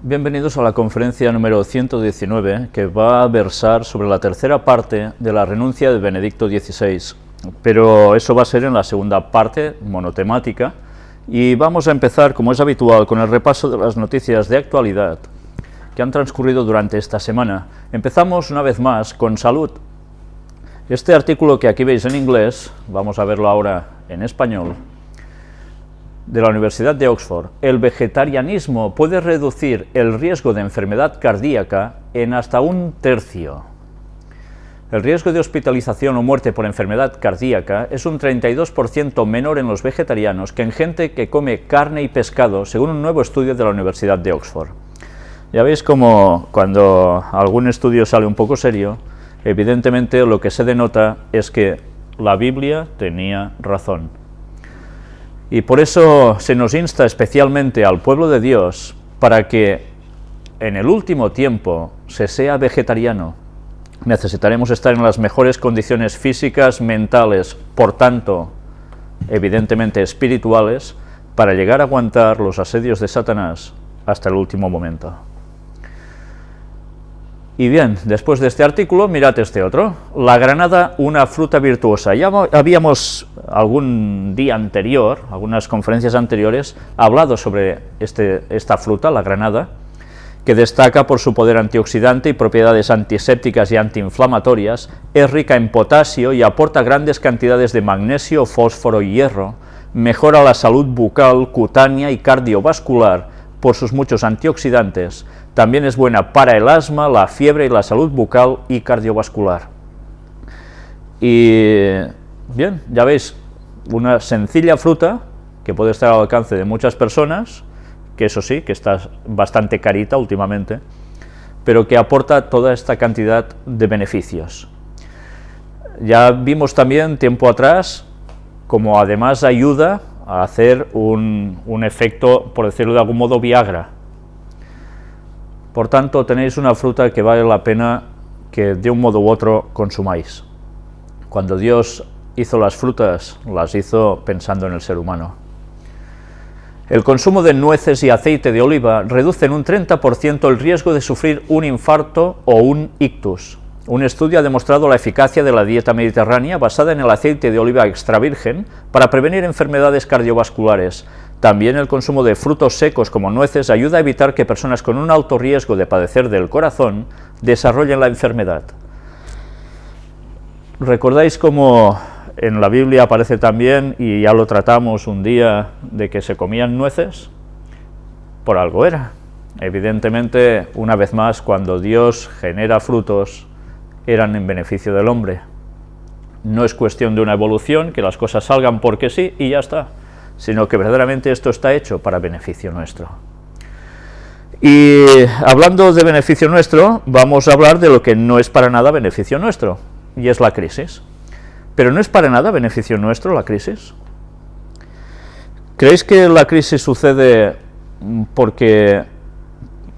Bienvenidos a la conferencia número 119, que va a versar sobre la tercera parte de la renuncia de Benedicto XVI, pero eso va a ser en la segunda parte, monotemática, y vamos a empezar, como es habitual, con el repaso de las noticias de actualidad que han transcurrido durante esta semana. Empezamos una vez más con salud. Este artículo que aquí veis en inglés, vamos a verlo ahora en español, de la Universidad de Oxford: el vegetarianismo puede reducir el riesgo de enfermedad cardíaca en hasta un tercio. El riesgo de hospitalización o muerte por enfermedad cardíaca es un 32% menor en los vegetarianos que en gente que come carne y pescado, según un nuevo estudio de la Universidad de Oxford. Ya veis como cuando algún estudio sale un poco serio, evidentemente lo que se denota es que la Biblia tenía razón. Y por eso se nos insta especialmente al pueblo de Dios para que en el último tiempo se sea vegetariano. Necesitaremos estar en las mejores condiciones físicas, mentales, por tanto, evidentemente espirituales, para llegar a aguantar los asedios de Satanás hasta el último momento. Y bien, después de este artículo, mirad este otro: la granada, una fruta virtuosa. Ya habíamos algún día anterior, algunas conferencias anteriores, hablado sobre esta fruta, la granada, que destaca por su poder antioxidante y propiedades antisépticas y antiinflamatorias, es rica en potasio y aporta grandes cantidades de magnesio, fósforo y hierro, mejora la salud bucal, cutánea y cardiovascular por sus muchos antioxidantes. También es buena para el asma, la fiebre y la salud bucal y cardiovascular. Y bien, ya veis, una sencilla fruta que puede estar al alcance de muchas personas, que eso sí, que está bastante carita últimamente, pero que aporta toda esta cantidad de beneficios. Ya vimos también tiempo atrás como además ayuda a hacer un efecto, por decirlo de algún modo, Viagra. Por tanto, tenéis una fruta que vale la pena que de un modo u otro consumáis. Cuando Dios hizo las frutas, las hizo pensando en el ser humano. El consumo de nueces y aceite de oliva reduce en un 30% el riesgo de sufrir un infarto o un ictus. Un estudio ha demostrado la eficacia de la dieta mediterránea basada en el aceite de oliva extra virgen para prevenir enfermedades cardiovasculares. También el consumo de frutos secos como nueces ayuda a evitar que personas con un alto riesgo de padecer del corazón desarrollen la enfermedad. ¿Recordáis cómo en la Biblia aparece también, y ya lo tratamos un día, de que se comían nueces? Por algo era. Evidentemente, una vez más, cuando Dios genera frutos, eran en beneficio del hombre. No es cuestión de una evolución, que las cosas salgan porque sí y ya está, sino que verdaderamente esto está hecho para beneficio nuestro. Y hablando de beneficio nuestro, vamos a hablar de lo que no es para nada beneficio nuestro, y es la crisis. Pero no es para nada beneficio nuestro la crisis. ¿Creéis que la crisis sucede porque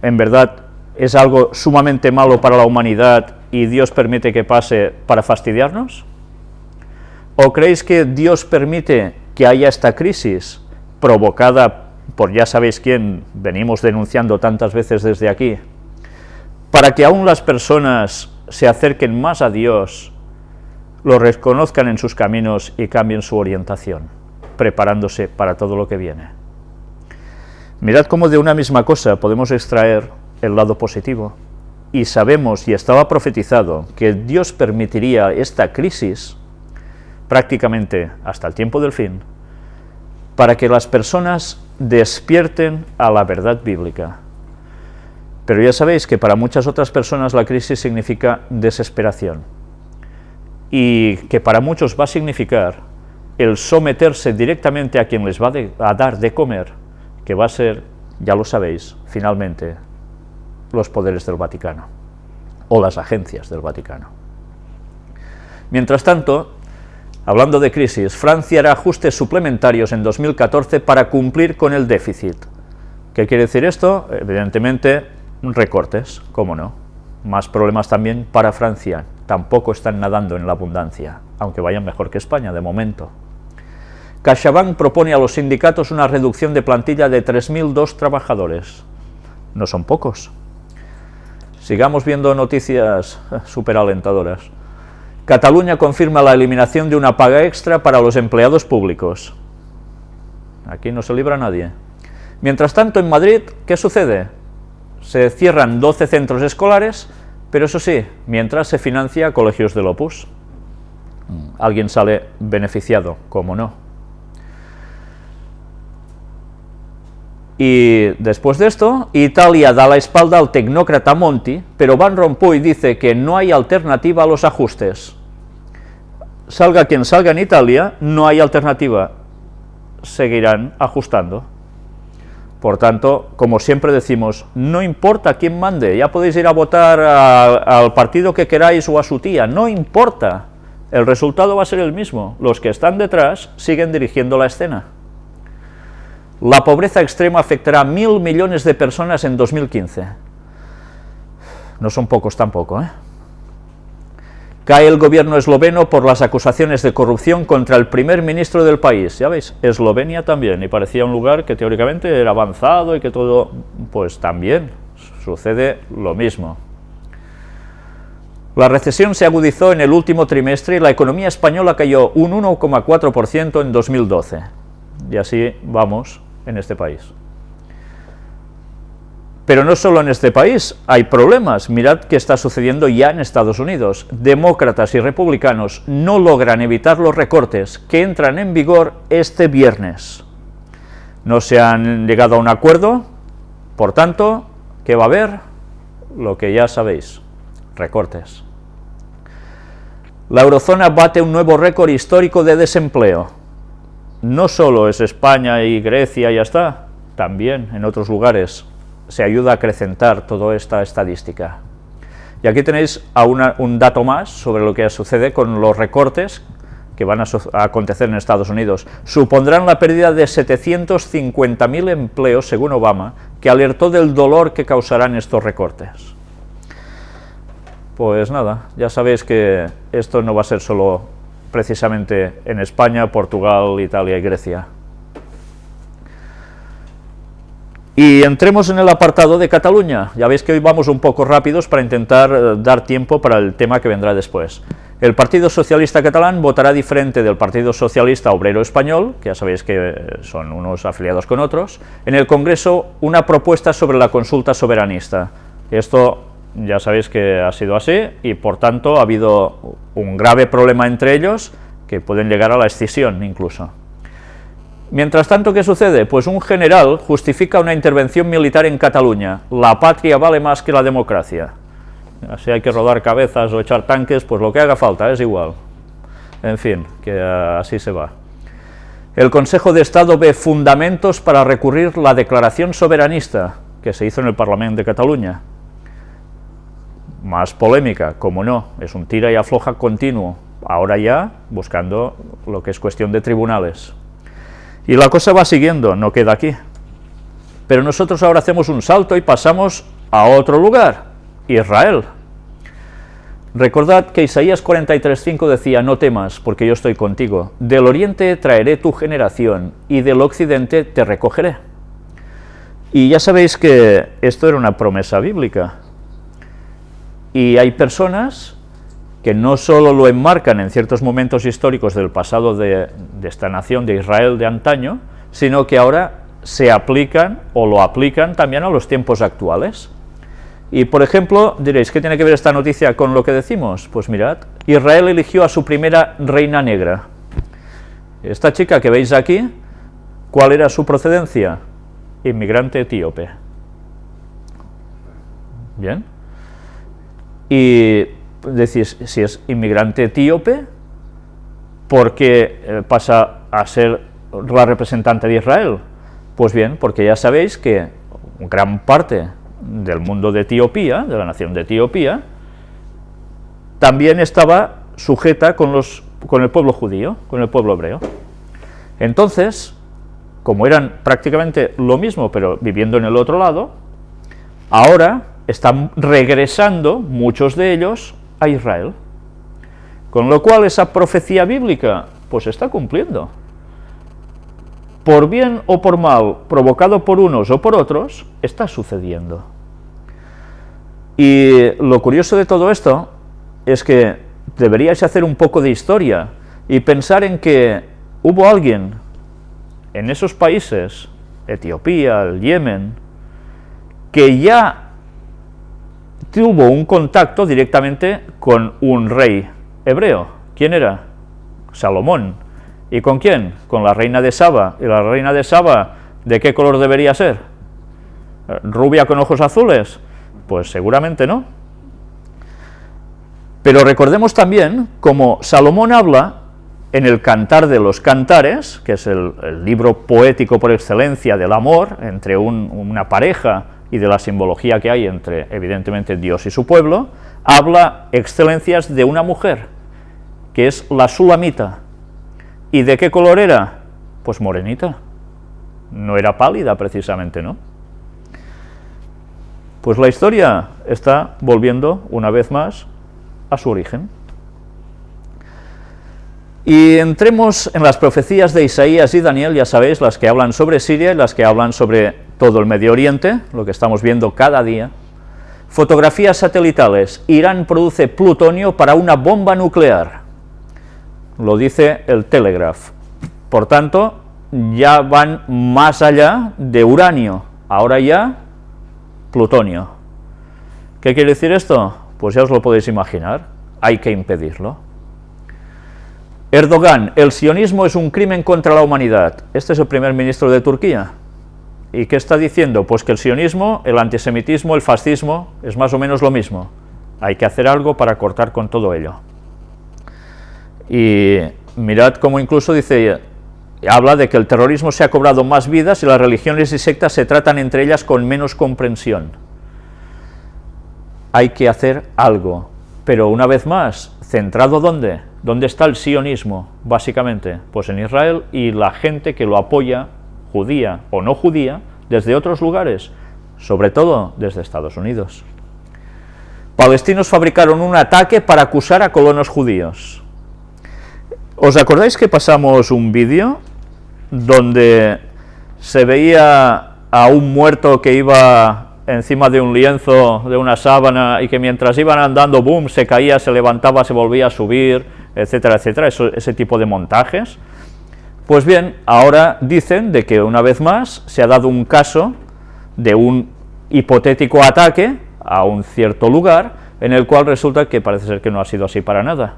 en verdad es algo sumamente malo para la humanidad y Dios permite que pase para fastidiarnos? ¿O creéis que Dios permite que haya esta crisis provocada por ya sabéis quién, venimos denunciando tantas veces desde aquí, para que aún las personas se acerquen más a Dios, lo reconozcan en sus caminos y cambien su orientación, preparándose para todo lo que viene? Mirad cómo de una misma cosa podemos extraer el lado positivo, y sabemos, y estaba profetizado, que Dios permitiría esta crisis prácticamente hasta el tiempo del fin, para que las personas despierten a la verdad bíblica. Pero ya sabéis que para muchas otras personas la crisis significa desesperación, y que para muchos va a significar el someterse directamente a quien les va a dar de comer, que va a ser, ya lo sabéis, finalmente, los poderes del Vaticano, o las agencias del Vaticano. Mientras tanto, hablando de crisis, Francia hará ajustes suplementarios en 2014 para cumplir con el déficit. ¿Qué quiere decir esto? Evidentemente, recortes, ¿cómo no? Más problemas también para Francia. Tampoco están nadando en la abundancia, aunque vayan mejor que España de momento. CaixaBank propone a los sindicatos una reducción de plantilla de 3.002 trabajadores. no son pocos. Sigamos viendo noticias súper alentadoras. Cataluña confirma la eliminación de una paga extra para los empleados públicos. Aquí no se libra nadie. Mientras tanto, en Madrid, ¿qué sucede? Se cierran 12 centros escolares, pero eso sí, mientras se financia colegios del Opus. Alguien sale beneficiado, ¿cómo no? Y después de esto, Italia da la espalda al tecnócrata Monti, pero Van Rompuy dice que no hay alternativa a los ajustes. Salga quien salga en Italia, no hay alternativa. Seguirán ajustando. Por tanto, como siempre decimos, no importa quién mande, ya podéis ir a votar al partido que queráis o a su tía, no importa. El resultado va a ser el mismo. Los que están detrás siguen dirigiendo la escena. La pobreza extrema afectará a 1.000 millones de personas en 2015. No son pocos tampoco, ¿eh? Cae el gobierno esloveno por las acusaciones de corrupción contra el primer ministro del país. Ya veis, Eslovenia también, y parecía un lugar que teóricamente era avanzado y que todo, pues también sucede lo mismo. La recesión se agudizó en el último trimestre y la economía española cayó un 1,4% en 2012. Y así vamos en este país. Pero no solo en este país, hay problemas. Mirad qué está sucediendo ya en Estados Unidos. Demócratas y republicanos no logran evitar los recortes que entran en vigor este viernes. No se han llegado a un acuerdo, por tanto, ¿qué va a haber? Lo que ya sabéis, recortes. La eurozona bate un nuevo récord histórico de desempleo. No solo es España y Grecia y ya está, también en otros lugares se ayuda a acrecentar toda esta estadística. Y aquí tenéis un dato más sobre lo que sucede con los recortes que van a acontecer en Estados Unidos. Supondrán la pérdida de 750.000 empleos, según Obama, que alertó del dolor que causarán estos recortes. Pues nada, ya sabéis que esto no va a ser solo precisamente en España, Portugal, Italia y Grecia. Y entremos en el apartado de Cataluña. Ya veis que hoy vamos un poco rápidos para intentar dar tiempo para el tema que vendrá después. El Partido Socialista Catalán votará diferente del Partido Socialista Obrero Español, que ya sabéis que son unos afiliados con otros, en el Congreso una propuesta sobre la consulta soberanista. Esto ya sabéis que ha sido así y por tanto ha habido un grave problema entre ellos que pueden llegar a la escisión incluso. Mientras tanto, ¿qué sucede? Pues un general justifica una intervención militar en Cataluña. La patria vale más que la democracia. Si hay que rodar cabezas o echar tanques, pues lo que haga falta, es igual. En fin, que así se va. El Consejo de Estado ve fundamentos para recurrir la declaración soberanista que se hizo en el Parlamento de Cataluña. Más polémica, como no, es un tira y afloja continuo. Ahora ya buscando lo que es cuestión de tribunales. Y la cosa va siguiendo, no queda aquí. Pero nosotros ahora hacemos un salto y pasamos a otro lugar, Israel. Recordad que Isaías 43:5 decía, no temas, porque yo estoy contigo. Del oriente traeré tu generación, y del occidente te recogeré. Y ya sabéis que esto era una promesa bíblica. Y hay personas que no solo lo enmarcan en ciertos momentos históricos del pasado de esta nación de Israel de antaño, sino que ahora se aplican o lo aplican también a los tiempos actuales. Y por ejemplo, diréis, ¿qué tiene que ver esta noticia con lo que decimos? Pues mirad, Israel eligió a su primera reina negra. Esta chica que veis aquí, ¿cuál era su procedencia? Inmigrante etíope. ¿Bien? Y decís, si es inmigrante etíope, ¿por qué pasa a ser la representante de Israel? Pues bien, porque ya sabéis que gran parte del mundo de Etiopía, de la nación de Etiopía, también estaba sujeta con el pueblo judío, con el pueblo hebreo. Entonces, como eran prácticamente lo mismo, pero viviendo en el otro lado, ahora están regresando muchos de ellos a Israel, con lo cual esa profecía bíblica pues se está cumpliendo. Por bien o por mal, provocado por unos o por otros, está sucediendo. Y lo curioso de todo esto es que deberíais hacer un poco de historia y pensar en que hubo alguien en esos países, Etiopía, el Yemen, que ya tuvo un contacto directamente con un rey hebreo. ¿Quién era? Salomón. ¿Y con quién? Con la reina de Saba. ¿Y la reina de Saba de qué color debería ser? ¿Rubia con ojos azules? Pues seguramente no. Pero recordemos también cómo Salomón habla en el Cantar de los Cantares, que es el libro poético por excelencia del amor entre una pareja y de la simbología que hay entre, evidentemente, Dios y su pueblo, habla excelencias de una mujer, que es la Sulamita. ¿Y de qué color era? Pues morenita. No era pálida, precisamente, ¿no? Pues la historia está volviendo, una vez más, a su origen. Y entremos en las profecías de Isaías y Daniel, ya sabéis, las que hablan sobre Siria y las que hablan sobre todo el Medio Oriente, lo que estamos viendo cada día. Fotografías satelitales. Irán produce plutonio para una bomba nuclear. Lo dice el Telegraph. Por tanto, ya van más allá de uranio, ahora ya plutonio. ¿Qué quiere decir esto? Pues ya os lo podéis imaginar, hay que impedirlo. Erdogan, el sionismo es un crimen contra la humanidad. Este es el primer ministro de Turquía. ¿Y qué está diciendo? Pues que el sionismo, el antisemitismo, el fascismo, es más o menos lo mismo. Hay que hacer algo para cortar con todo ello. Y mirad cómo incluso dice, habla de que el terrorismo se ha cobrado más vidas y las religiones y sectas se tratan entre ellas con menos comprensión. Hay que hacer algo, pero una vez más, ¿centrado dónde? ¿Dónde está el sionismo, básicamente? Pues en Israel y la gente que lo apoya, judía o no judía, desde otros lugares, sobre todo desde Estados Unidos. Palestinos fabricaron un ataque para acusar a colonos judíos. ¿Os acordáis que pasamos un vídeo donde se veía a un muerto que iba encima de un lienzo, de una sábana, y que mientras iban andando, boom, se caía, se levantaba, se volvía a subir, etcétera, etcétera, ese tipo de montajes? Pues bien, ahora dicen de que una vez más se ha dado un caso de un hipotético ataque a un cierto lugar, en el cual resulta que parece ser que no ha sido así para nada.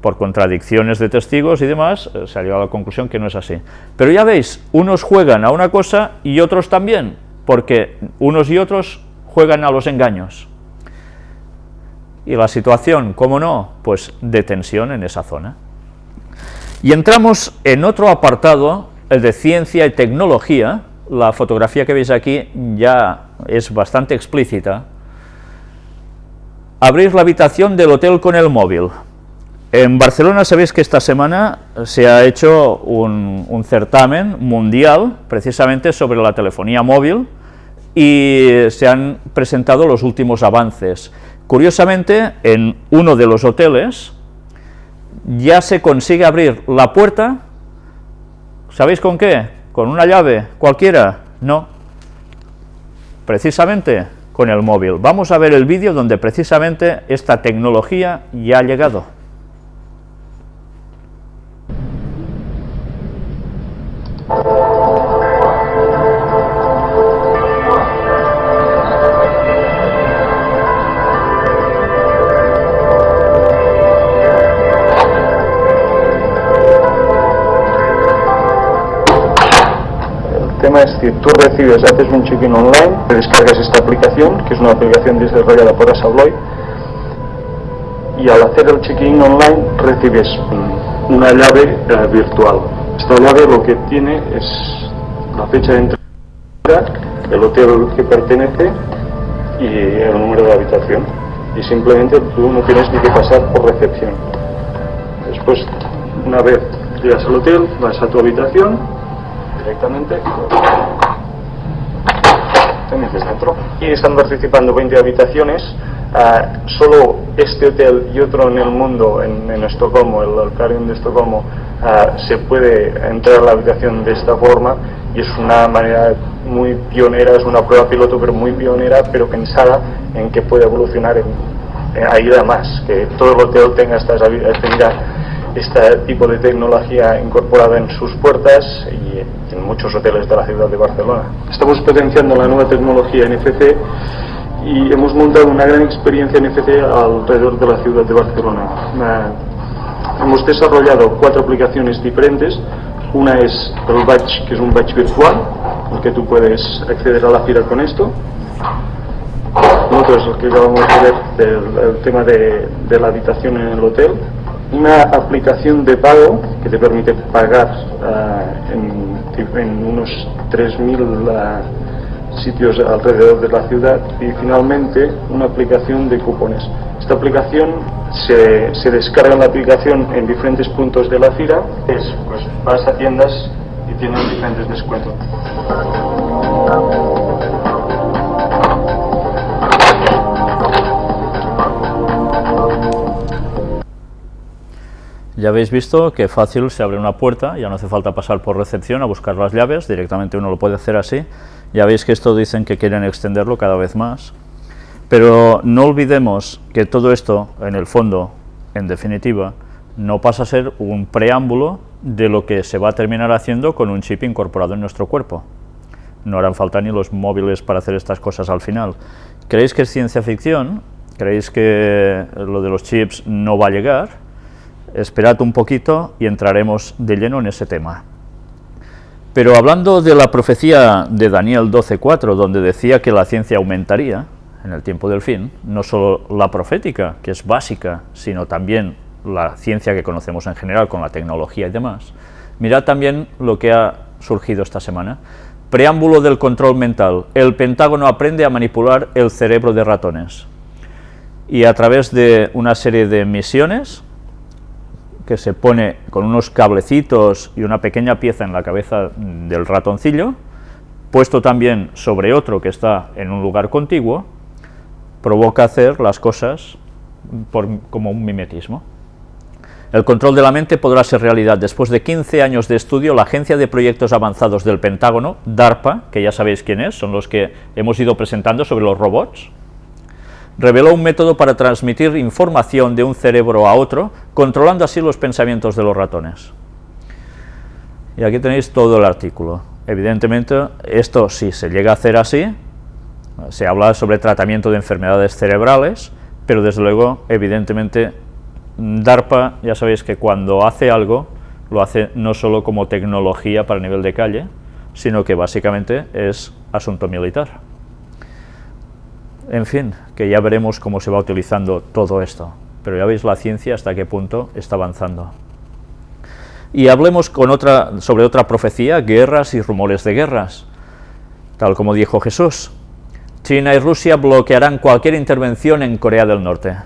Por contradicciones de testigos y demás, se ha llegado a la conclusión que no es así. Pero ya veis, unos juegan a una cosa y otros también, porque unos y otros juegan a los engaños. Y la situación, ¿cómo no? Pues de tensión en esa zona. Y entramos en otro apartado, el de ciencia y tecnología. La fotografía que veis aquí ya es bastante explícita. Abrir la habitación del hotel con el móvil. En Barcelona sabéis que esta semana se ha hecho un certamen mundial precisamente sobre la telefonía móvil y se han presentado los últimos avances. Curiosamente, en uno de los hoteles ya se consigue abrir la puerta, ¿sabéis con qué? ¿Con una llave cualquiera? No, precisamente con el móvil. Vamos a ver el vídeo donde precisamente esta tecnología ya ha llegado. El tema es que tú recibes, haces un check-in online, te descargas esta aplicación, que es una aplicación desarrollada por Asabloy, y al hacer el check-in online recibes una llave virtual. Esta llave lo que tiene es la fecha de entrada, el hotel que pertenece y el número de la habitación. Y simplemente tú no tienes ni que pasar por recepción. Después, una vez llegas al hotel, vas a tu habitación directamente, te metes dentro. Y están participando 20 habitaciones. Solo este hotel y otro en el mundo, en Estocolmo, el Alcarion de Estocolmo, se puede entrar a la habitación de esta forma, y es una manera muy pionera, es una prueba piloto pero muy pionera, pero pensada en que puede evolucionar a ir a más, que todo el hotel tenga este tipo de tecnología incorporada en sus puertas y en muchos hoteles de la ciudad de Barcelona. Estamos potenciando la nueva tecnología NFC y hemos montado una gran experiencia NFC alrededor de la ciudad de Barcelona. Hemos desarrollado 4 aplicaciones diferentes. Una es el badge, que es un badge virtual, en el que tú puedes acceder a la fira con esto. Otro es el que acabamos de ver del tema de la habitación en el hotel. Una aplicación de pago que te permite pagar en unos 3.000 sitios alrededor de la ciudad. Y finalmente una aplicación de cupones. Esta aplicación se descarga en la aplicación en diferentes puntos de la fira. Pues vas a tiendas y tienen diferentes descuentos. Ya habéis visto que fácil se abre una puerta, ya no hace falta pasar por recepción a buscar las llaves, directamente uno lo puede hacer así. Ya veis que esto dicen que quieren extenderlo cada vez más. Pero no olvidemos que todo esto, en el fondo, en definitiva, no pasa a ser un preámbulo de lo que se va a terminar haciendo con un chip incorporado en nuestro cuerpo. No harán falta ni los móviles para hacer estas cosas al final. ¿Creéis que es ciencia ficción? ¿Creéis que lo de los chips no va a llegar? Esperad un poquito y entraremos de lleno en ese tema. Pero hablando de la profecía de Daniel 12:4, donde decía que la ciencia aumentaría en el tiempo del fin, no solo la profética, que es básica, sino también la ciencia que conocemos en general con la tecnología y demás, mirad también lo que ha surgido esta semana. Preámbulo del control mental. El Pentágono aprende a manipular el cerebro de ratones. Y a través de una serie de misiones que se pone con unos cablecitos y una pequeña pieza en la cabeza del ratoncillo, puesto también sobre otro que está en un lugar contiguo, provoca hacer las cosas como un mimetismo. El control de la mente podrá ser realidad. Después de 15 años de estudio, la Agencia de Proyectos Avanzados del Pentágono, DARPA, que ya sabéis quién es, son los que hemos ido presentando sobre los robots, reveló un método para transmitir información de un cerebro a otro, controlando así los pensamientos de los ratones. Y aquí tenéis todo el artículo. Evidentemente, esto si se llega a hacer así, se habla sobre tratamiento de enfermedades cerebrales, pero desde luego, evidentemente, DARPA, ya sabéis que cuando hace algo, lo hace no solo como tecnología para nivel de calle, sino que básicamente es asunto militar. En fin, que ya veremos cómo se va utilizando todo esto, pero ya veis la ciencia hasta qué punto está avanzando. Y hablemos sobre otra profecía, guerras y rumores de guerras. Tal como dijo Jesús, China y Rusia bloquearán cualquier intervención en Corea del Norte.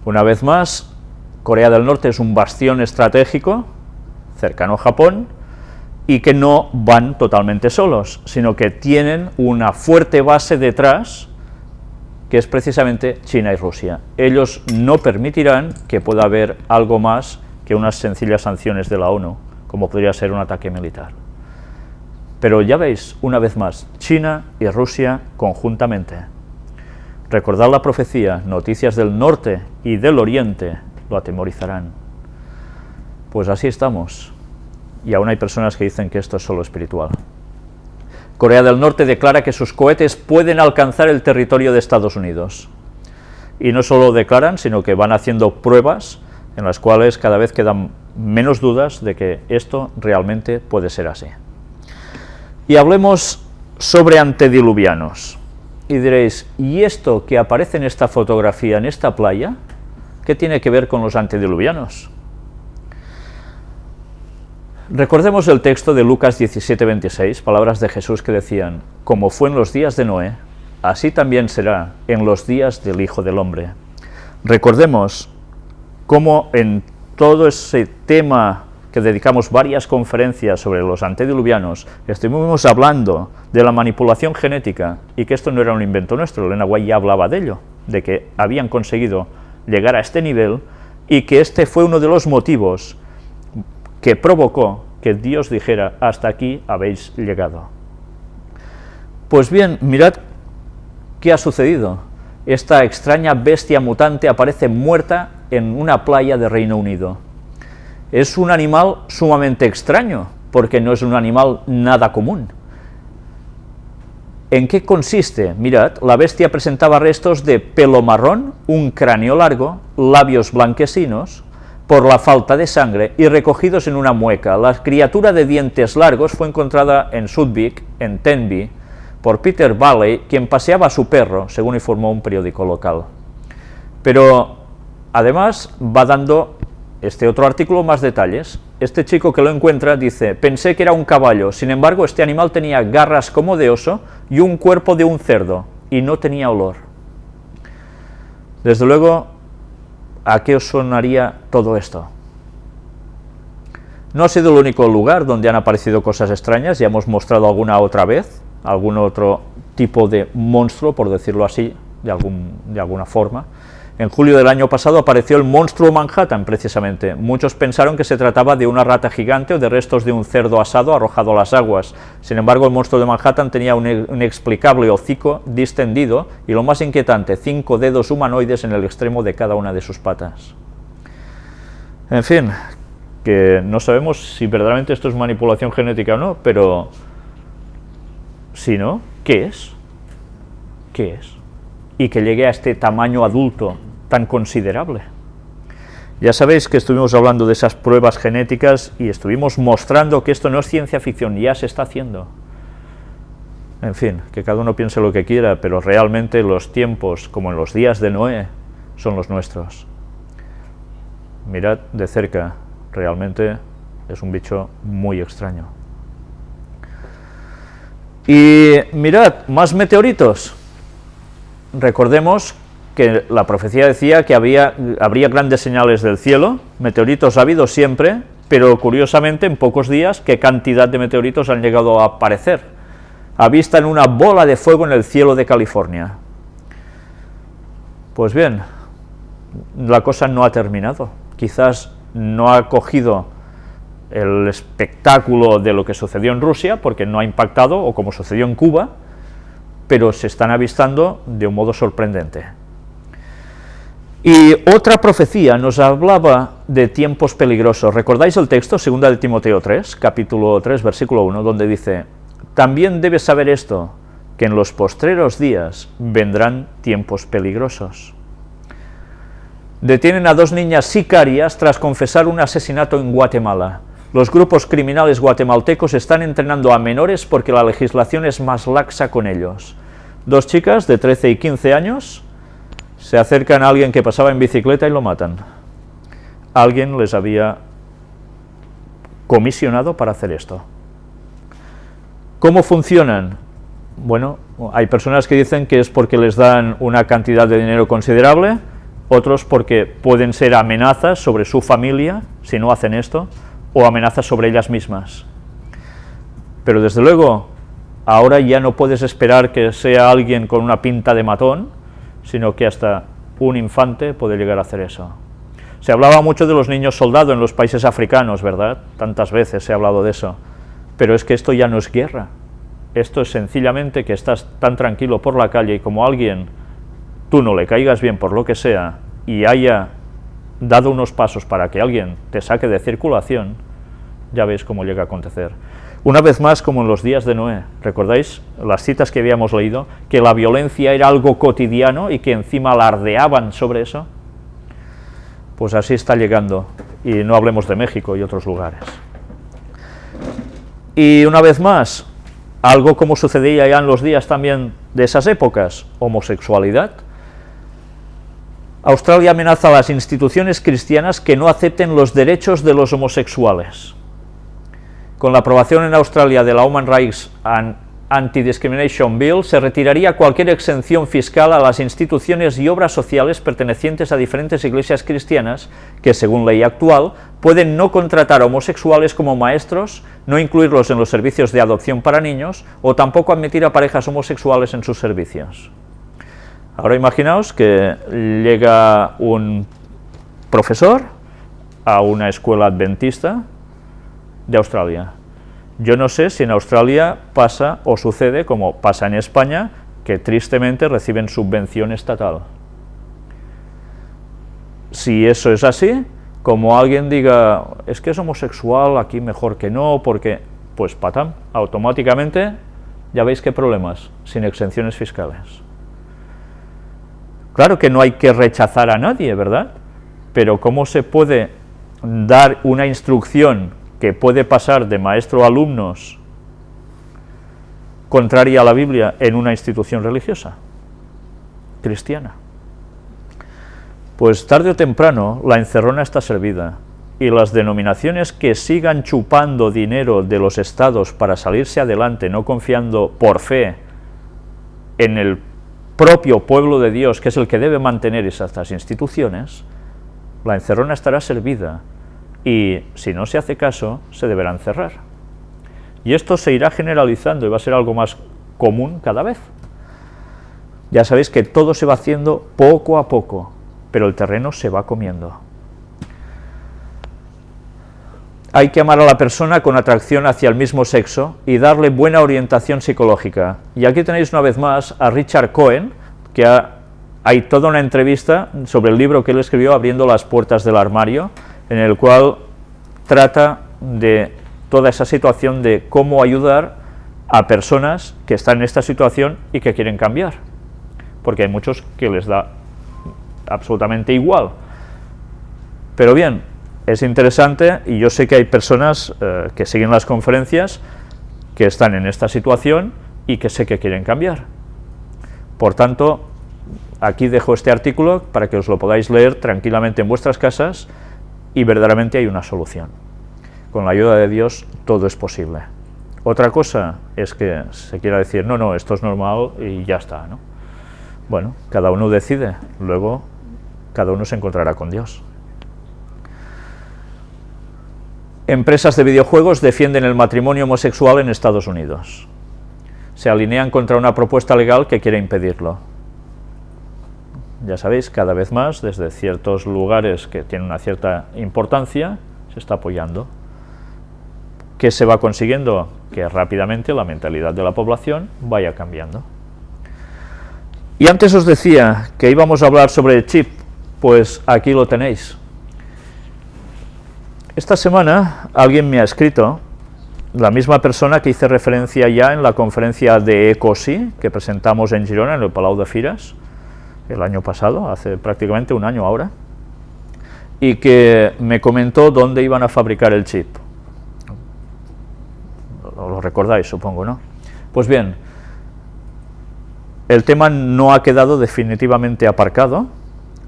Una vez más, Corea del Norte es un bastión estratégico, cercano a Japón, y que no van totalmente solos, sino que tienen una fuerte base detrás, que es precisamente China y Rusia. Ellos no permitirán que pueda haber algo más que unas sencillas sanciones de la ONU, como podría ser un ataque militar. Pero ya veis, una vez más, China y Rusia conjuntamente. Recordad la profecía, noticias del norte y del oriente lo atemorizarán. Pues así estamos. Y aún hay personas que dicen que esto es solo espiritual. Corea del Norte declara que sus cohetes pueden alcanzar el territorio de Estados Unidos. Y no solo declaran, sino que van haciendo pruebas en las cuales cada vez quedan menos dudas de que esto realmente puede ser así. Y hablemos sobre antediluvianos. Y diréis, ¿y esto que aparece en esta fotografía, en esta playa, qué tiene que ver con los antediluvianos? Recordemos el texto de Lucas 17:26, palabras de Jesús que decían, como fue en los días de Noé, así también será en los días del Hijo del Hombre. Recordemos cómo en todo ese tema que dedicamos varias conferencias sobre los antediluvianos, estuvimos hablando de la manipulación genética y que esto no era un invento nuestro. Elena White ya hablaba de ello, de que habían conseguido llegar a este nivel y que este fue uno de los motivos que provocó que Dios dijera, hasta aquí habéis llegado. Pues bien, mirad qué ha sucedido. Esta extraña bestia mutante aparece muerta en una playa de Reino Unido. Es un animal sumamente extraño, porque no es un animal nada común. ¿En qué consiste? Mirad, la bestia presentaba restos de pelo marrón, un cráneo largo, labios blanquecinos, por la falta de sangre, y recogidos en una mueca. La criatura de dientes largos fue encontrada en Sudvik, en Tenby, por Peter Valley, quien paseaba a su perro, según informó un periódico local. Pero, además, va dando este otro artículo más detalles. Este chico que lo encuentra dice: pensé que era un caballo, sin embargo este animal tenía garras como de oso y un cuerpo de un cerdo, y no tenía olor. Desde luego, ¿a qué os sonaría todo esto? No ha sido el único lugar donde han aparecido cosas extrañas, ya hemos mostrado alguna otra vez, algún otro tipo de monstruo, por decirlo así, de alguna forma. En julio del año pasado apareció el monstruo Manhattan, precisamente. Muchos pensaron que se trataba de una rata gigante o de restos de un cerdo asado arrojado a las aguas. Sin embargo, el monstruo de Manhattan tenía un inexplicable hocico distendido y, lo más inquietante, 5 dedos humanoides en el extremo de cada una de sus patas. En fin, que no sabemos si verdaderamente esto es manipulación genética o no, pero si no, ¿qué es? ¿Qué es? Y que llegue a este tamaño adulto tan considerable. Ya sabéis que estuvimos hablando de esas pruebas genéticas y estuvimos mostrando que esto no es ciencia ficción, ya se está haciendo. En fin, que cada uno piense lo que quiera, pero realmente los tiempos, como en los días de Noé, son los nuestros. Mirad de cerca, realmente es un bicho muy extraño. Y mirad, más meteoritos. Recordemos que la profecía decía que habría grandes señales del cielo. Meteoritos ha habido siempre, pero curiosamente en pocos días, ¿qué cantidad de meteoritos han llegado a aparecer? Avistan una bola de fuego en el cielo de California. Pues bien, la cosa no ha terminado. Quizás no ha cogido el espectáculo de lo que sucedió en Rusia, porque no ha impactado, o como sucedió en Cuba, pero se están avistando de un modo sorprendente. Y otra profecía nos hablaba de tiempos peligrosos. ¿Recordáis el texto? 2 de Timoteo 3, capítulo 3, versículo 1, donde dice: también debes saber esto, que en los postreros días vendrán tiempos peligrosos. Detienen a 2 niñas sicarias tras confesar un asesinato en Guatemala. Los grupos criminales guatemaltecos están entrenando a menores porque la legislación es más laxa con ellos. 2 chicas de 13 y 15 años se acercan a alguien que pasaba en bicicleta y lo matan. Alguien les había comisionado para hacer esto. ¿Cómo funcionan? Bueno, hay personas que dicen que es porque les dan una cantidad de dinero considerable, otros porque pueden ser amenazas sobre su familia si no hacen esto, o amenazas sobre ellas mismas. Pero desde luego, ahora ya no puedes esperar que sea alguien con una pinta de matón, sino que hasta un infante puede llegar a hacer eso. Se hablaba mucho de los niños soldado en los países africanos, ¿verdad? Tantas veces se ha hablado de eso. Pero es que esto ya no es guerra. Esto es sencillamente que estás tan tranquilo por la calle y como alguien, tú no le caigas bien por lo que sea, y haya dado unos pasos para que alguien te saque de circulación, ya veis cómo llega a acontecer. Una vez más, como en los días de Noé, ¿recordáis las citas que habíamos leído? Que la violencia era algo cotidiano y que encima alardeaban sobre eso. Pues así está llegando, y no hablemos de México y otros lugares. Y una vez más, algo como sucedía ya en los días también de esas épocas, homosexualidad. Australia amenaza a las instituciones cristianas que no acepten los derechos de los homosexuales. Con la aprobación en Australia de la Human Rights and Anti-Discrimination Bill, se retiraría cualquier exención fiscal a las instituciones y obras sociales pertenecientes a diferentes iglesias cristianas que, según ley actual, pueden no contratar a homosexuales como maestros, no incluirlos en los servicios de adopción para niños o tampoco admitir a parejas homosexuales en sus servicios. Ahora imaginaos que llega un profesor a una escuela adventista de Australia Yo no sé si en Australia pasa o sucede como pasa en España, que tristemente reciben subvención estatal. Si eso es así, como alguien diga, es que es homosexual, aquí mejor que no, porque, pues patam, automáticamente ya veis qué problemas, sin exenciones fiscales. Claro que no hay que rechazar a nadie, ¿verdad? Pero ¿cómo se puede dar una instrucción que puede pasar de maestro a alumnos contraria a la Biblia en una institución religiosa cristiana? Pues tarde o temprano la encerrona está servida, y las denominaciones que sigan chupando dinero de los estados para salirse adelante, no confiando por fe en el propio pueblo de Dios, que es el que debe mantener esas instituciones, la encerrona estará servida, y si no se hace caso, se deberán cerrar. Y esto se irá generalizando y va a ser algo más común cada vez. Ya sabéis que todo se va haciendo poco a poco, pero el terreno se va comiendo. Hay que amar a la persona con atracción hacia el mismo sexo y darle buena orientación psicológica. Y aquí tenéis una vez más a Richard Cohen, que hay toda una entrevista sobre el libro que él escribió, Abriendo las puertas del armario, en el cual trata de toda esa situación de cómo ayudar a personas que están en esta situación y que quieren cambiar, porque hay muchos que les da absolutamente igual. Pero bien, es interesante, y yo sé que hay personas que siguen las conferencias que están en esta situación y que sé que quieren cambiar. Por tanto, aquí dejo este artículo para que os lo podáis leer tranquilamente en vuestras casas, y verdaderamente hay una solución. Con la ayuda de Dios todo es posible. Otra cosa es que se quiera decir, no, esto es normal y ya está, ¿no? Bueno, cada uno decide, luego cada uno se encontrará con Dios. Empresas de videojuegos defienden el matrimonio homosexual en Estados Unidos. Se alinean contra una propuesta legal que quiere impedirlo. Ya sabéis, cada vez más, desde ciertos lugares que tienen una cierta importancia, se está apoyando. ¿Qué se va consiguiendo? Que rápidamente la mentalidad de la población vaya cambiando. Y antes os decía que íbamos a hablar sobre el chip, pues aquí lo tenéis. Esta semana alguien me ha escrito, la misma persona que hice referencia ya en la conferencia de ECOSI, que presentamos en Girona, en el Palau de Fires, el año pasado, hace prácticamente un año ahora, y que me comentó dónde iban a fabricar el chip. Lo recordáis, supongo, ¿no? Pues bien, el tema no ha quedado definitivamente aparcado,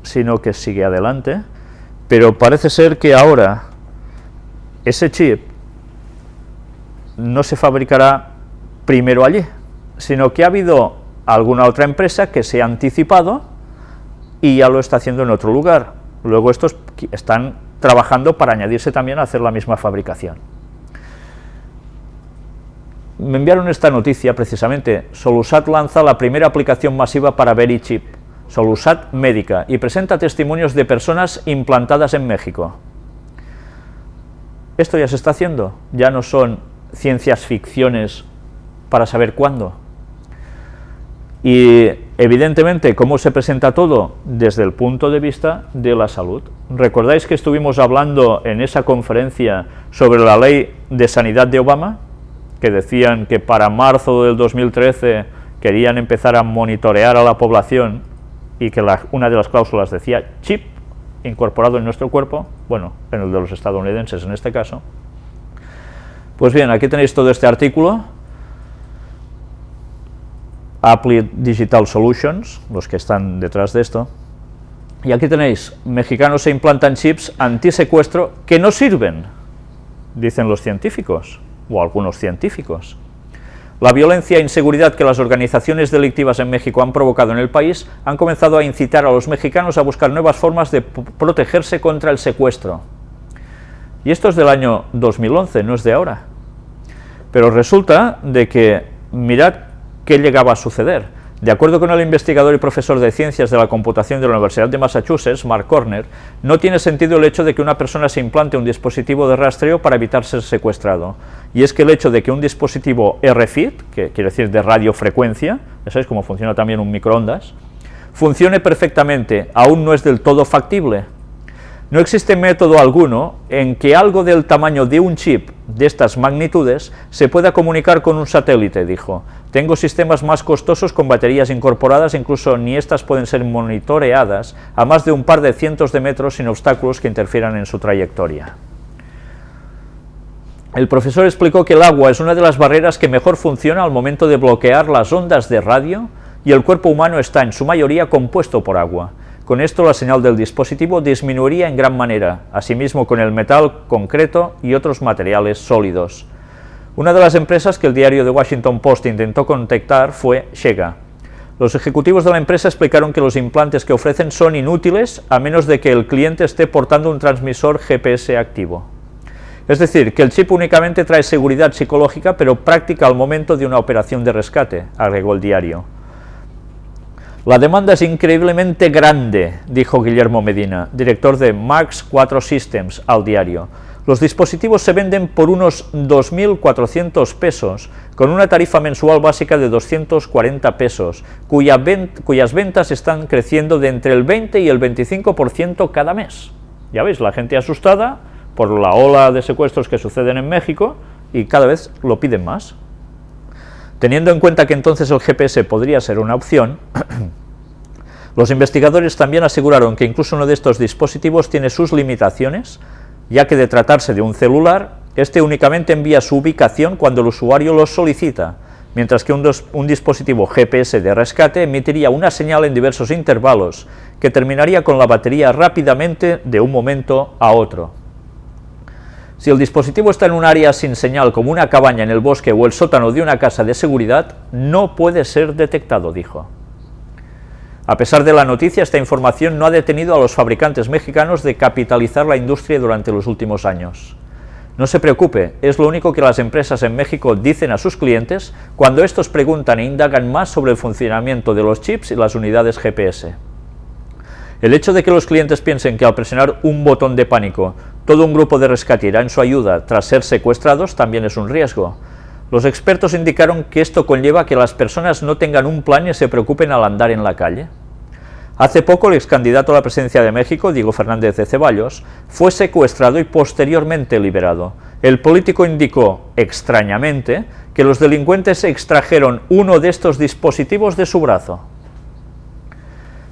sino que sigue adelante, pero parece ser que ahora ese chip no se fabricará primero allí, sino que ha habido alguna otra empresa que se ha anticipado y ya lo está haciendo en otro lugar. Luego estos están trabajando para añadirse también a hacer la misma fabricación. Me enviaron esta noticia precisamente. Solusat lanza la primera aplicación masiva para VeriChip, Solusat Médica, y presenta testimonios de personas implantadas en México. Esto ya se está haciendo, ya no son ciencias ficciones para saber cuándo. Y evidentemente, ¿cómo se presenta todo? Desde el punto de vista de la salud. ¿Recordáis que estuvimos hablando en esa conferencia sobre la ley de sanidad de Obama? Que decían que para marzo del 2013 querían empezar a monitorear a la población y que una de las cláusulas decía chip incorporado en nuestro cuerpo, bueno, en el de los estadounidenses en este caso. Pues bien, aquí tenéis todo este artículo, Applied Digital Solutions, los que están detrás de esto, y aquí tenéis, mexicanos se implantan chips antisecuestro que no sirven, dicen los científicos, o algunos científicos. La violencia e inseguridad que las organizaciones delictivas en México han provocado en el país han comenzado a incitar a los mexicanos a buscar nuevas formas de protegerse contra el secuestro. Y esto es del año 2011, no es de ahora. Pero resulta de que, mirad qué llegaba a suceder. De acuerdo con el investigador y profesor de Ciencias de la Computación de la Universidad de Massachusetts, Mark Corner, no tiene sentido el hecho de que una persona se implante un dispositivo de rastreo para evitar ser secuestrado. Y es que el hecho de que un dispositivo RFID, que quiere decir de radiofrecuencia, ya sabéis cómo funciona también un microondas, funcione perfectamente, aún no es del todo factible. No existe método alguno en que algo del tamaño de un chip de estas magnitudes se pueda comunicar con un satélite, dijo. Tengo sistemas más costosos con baterías incorporadas, incluso ni estas pueden ser monitoreadas a más de un par de cientos de metros sin obstáculos que interfieran en su trayectoria. El profesor explicó que el agua es una de las barreras que mejor funciona al momento de bloquear las ondas de radio y el cuerpo humano está en su mayoría compuesto por agua. Con esto la señal del dispositivo disminuiría en gran manera, asimismo con el metal, concreto y otros materiales sólidos. Una de las empresas que el diario The Washington Post intentó contactar fue Shega. Los ejecutivos de la empresa explicaron que los implantes que ofrecen son inútiles a menos de que el cliente esté portando un transmisor GPS activo. Es decir, que el chip únicamente trae seguridad psicológica, pero práctica al momento de una operación de rescate, agregó el diario. La demanda es increíblemente grande, dijo Guillermo Medina, director de Mark IV Systems, al diario. Los dispositivos se venden por unos 2.400 pesos, con una tarifa mensual básica de 240 pesos, cuyas ventas están creciendo de entre el 20 y el 25% cada mes. Ya veis, la gente asustada por la ola de secuestros que suceden en México y cada vez lo piden más. Teniendo en cuenta que entonces el GPS podría ser una opción, los investigadores también aseguraron que incluso uno de estos dispositivos tiene sus limitaciones, ya que de tratarse de un celular, este únicamente envía su ubicación cuando el usuario lo solicita, mientras que un dispositivo GPS de rescate emitiría una señal en diversos intervalos, que terminaría con la batería rápidamente de un momento a otro. Si el dispositivo está en un área sin señal como una cabaña en el bosque o el sótano de una casa de seguridad, no puede ser detectado, dijo. A pesar de la noticia, esta información no ha detenido a los fabricantes mexicanos de capitalizar la industria durante los últimos años. No se preocupe, es lo único que las empresas en México dicen a sus clientes cuando estos preguntan e indagan más sobre el funcionamiento de los chips y las unidades GPS. El hecho de que los clientes piensen que al presionar un botón de pánico, todo un grupo de rescate irá en su ayuda tras ser secuestrados también es un riesgo. Los expertos indicaron que esto conlleva que las personas no tengan un plan y se preocupen al andar en la calle. Hace poco el ex candidato a la presidencia de México, Diego Fernández de Ceballos, fue secuestrado y posteriormente liberado. El político indicó, extrañamente, que los delincuentes extrajeron uno de estos dispositivos de su brazo.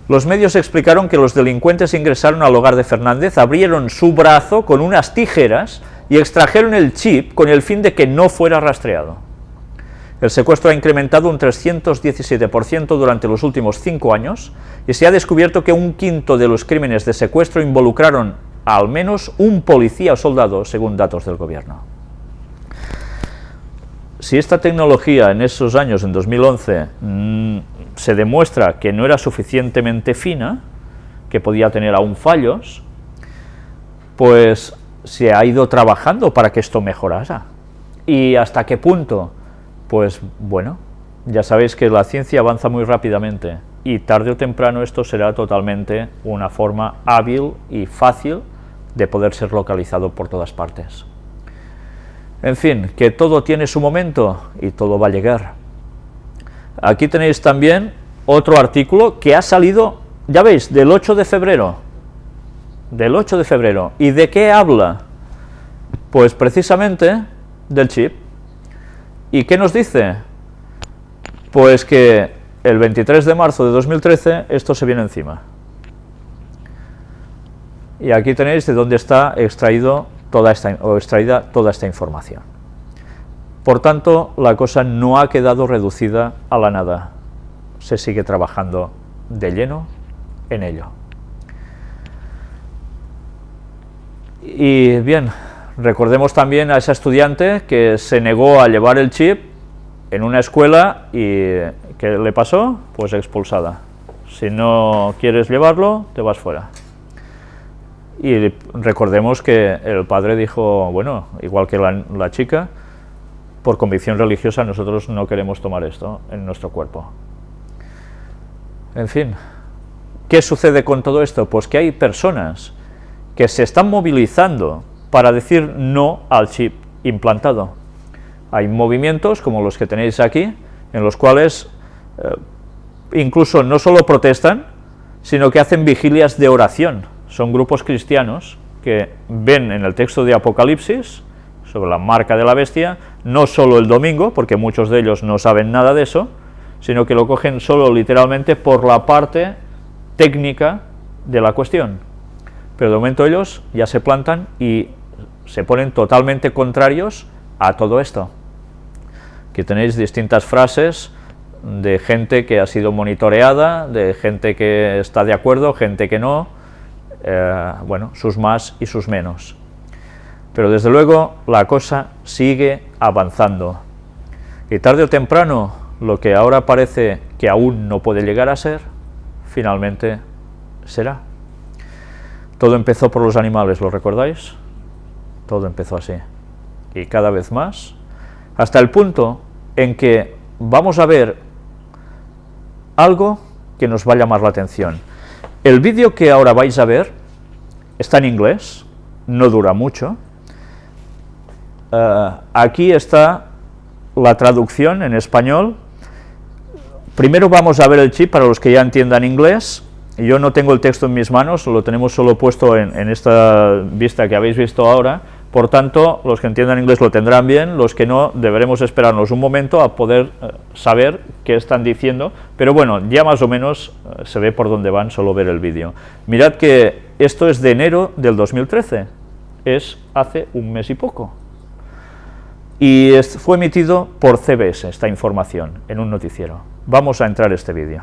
Los medios explicaron que los delincuentes ingresaron al hogar de Fernández, abrieron su brazo con unas tijeras y extrajeron el chip con el fin de que no fuera rastreado. El secuestro ha incrementado un 317% durante los últimos 5 años y se ha descubierto que un quinto de los crímenes de secuestro involucraron a al menos un policía o soldado, según datos del gobierno. Si esta tecnología en esos años, en 2011, se demuestra que no era suficientemente fina, que podía tener aún fallos, pues se ha ido trabajando para que esto mejorara. ¿Y hasta qué punto? Pues bueno, ya sabéis que la ciencia avanza muy rápidamente y tarde o temprano esto será totalmente una forma hábil y fácil de poder ser localizado por todas partes. En fin, que todo tiene su momento y todo va a llegar. Aquí tenéis también otro artículo que ha salido, ya veis, del 8 de febrero. Del 8 de febrero. ¿Y de qué habla? Pues precisamente del chip. ¿Y qué nos dice? Pues que el 23 de marzo de 2013 esto se viene encima. Y aquí tenéis de dónde está extraída toda esta información. Por tanto, la cosa no ha quedado reducida a la nada. Se sigue trabajando de lleno en ello. Y bien, recordemos también a esa estudiante que se negó a llevar el chip en una escuela y ¿qué le pasó? Pues expulsada. Si no quieres llevarlo, te vas fuera. Y recordemos que el padre dijo, bueno, igual que la chica, por convicción religiosa nosotros no queremos tomar esto en nuestro cuerpo. En fin, ¿qué sucede con todo esto? Pues que hay personas que se están movilizando para decir no al chip implantado. Hay movimientos como los que tenéis aquí, en los cuales incluso no solo protestan, sino que hacen vigilias de oración. Son grupos cristianos que ven en el texto de Apocalipsis, sobre la marca de la bestia, no solo el domingo, porque muchos de ellos no saben nada de eso, sino que lo cogen solo literalmente por la parte técnica de la cuestión. Pero de momento ellos ya se plantan y se ponen totalmente contrarios a todo esto. Aquí tenéis distintas frases de gente que ha sido monitoreada, de gente que está de acuerdo, gente que no, bueno, sus más y sus menos. Pero desde luego la cosa sigue avanzando. Y tarde o temprano, lo que ahora parece que aún no puede llegar a ser, finalmente será. Todo empezó por los animales, ¿lo recordáis? Todo empezó así. Y cada vez más, hasta el punto en que vamos a ver algo que nos va a llamar la atención. El vídeo que ahora vais a ver está en inglés, no dura mucho. Aquí está la traducción en español. Primero vamos a ver el chip para los que ya entiendan inglés. Yo no tengo el texto en mis manos, lo tenemos solo puesto en esta vista que habéis visto ahora. Por tanto, los que entiendan inglés lo tendrán bien, los que no, deberemos esperarnos un momento a poder saber qué están diciendo, pero bueno, ya más o menos se ve por dónde van, solo ver el vídeo. Mirad que esto es de enero del 2013, es hace un mes y poco, y fue emitido por CBS esta información, en un noticiero. Vamos a entrar a este vídeo.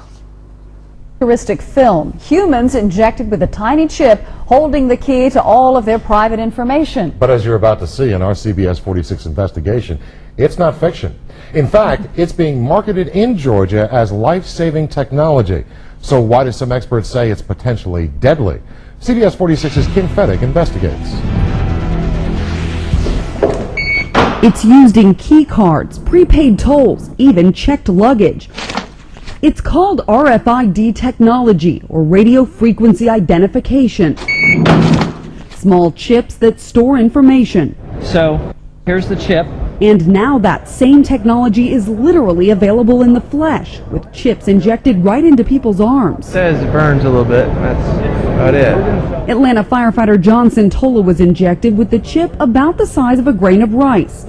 Film, humans injected with a tiny chip holding the key to all of their private information. But as you're about to see in our CBS 46 investigation, it's not fiction. In fact, it's being marketed in Georgia as life-saving technology. So why do some experts say it's potentially deadly? CBS 46's Kim Fedek investigates. It's used in key cards, prepaid tolls, even checked luggage. It's called RFID technology, or radio frequency identification. Small chips that store information. So, here's the chip. And now that same technology is literally available in the flesh, with chips injected right into people's arms. It says it burns a little bit, that's about it. Atlanta firefighter John Santola was injected with the chip about the size of a grain of rice.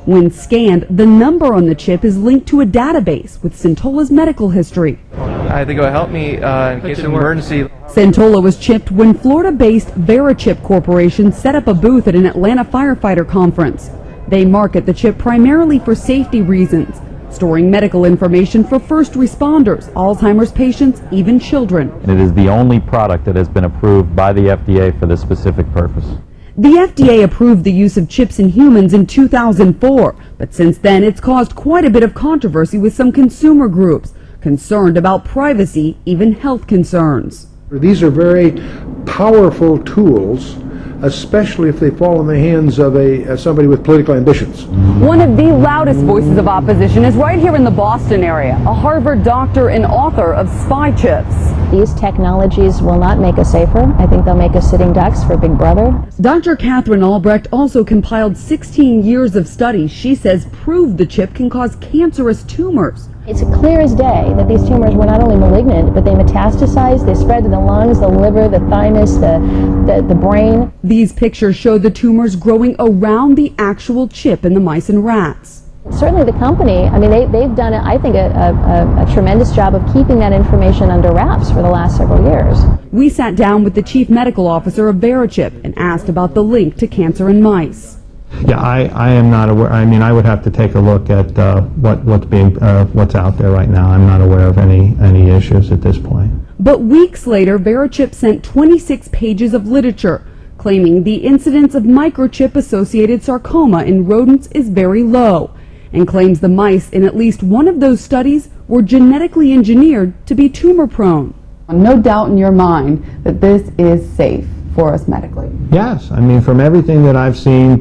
When scanned, the number on the chip is linked to a database with Santola's medical history. I think it will help me in case of an emergency. Santola was chipped when Florida-based VeriChip Corporation set up a booth at an Atlanta firefighter conference. They market the chip primarily for safety reasons, storing medical information for first responders, Alzheimer's patients, even children. It is the only product that has been approved by the FDA for this specific purpose. The FDA approved the use of chips in humans in 2004, but since then it's caused quite a bit of controversy with some consumer groups, concerned about privacy, even health concerns. These are very powerful tools, especially if they fall in the hands of somebody with political ambitions. One of the loudest voices of opposition is right here in the Boston area, a Harvard doctor and author of spy chips. These technologies will not make us safer. I think they'll make us sitting ducks for Big Brother. Dr. Catherine Albrecht also compiled 16 years of studies she says prove the chip can cause cancerous tumors. It's clear as day that these tumors were not only malignant, but they metastasized, they spread to the lungs, the liver, the thymus, the brain. These pictures show the tumors growing around the actual chip in the mice and rats. Certainly the company, I mean, they've done, I think, a tremendous job of keeping that information under wraps for the last several years. We sat down with the chief medical officer of VeriChip and asked about the link to cancer in mice. Yeah, I am not aware. I mean, I would have to take a look at what's out there right now. I'm not aware of any issues at this point. But weeks later, VeriChip sent 26 pages of literature claiming the incidence of microchip-associated sarcoma in rodents is very low, and claims the mice in at least one of those studies were genetically engineered to be tumor-prone. No doubt in your mind that this is safe for us medically. Yes, I mean, from everything that I've seen,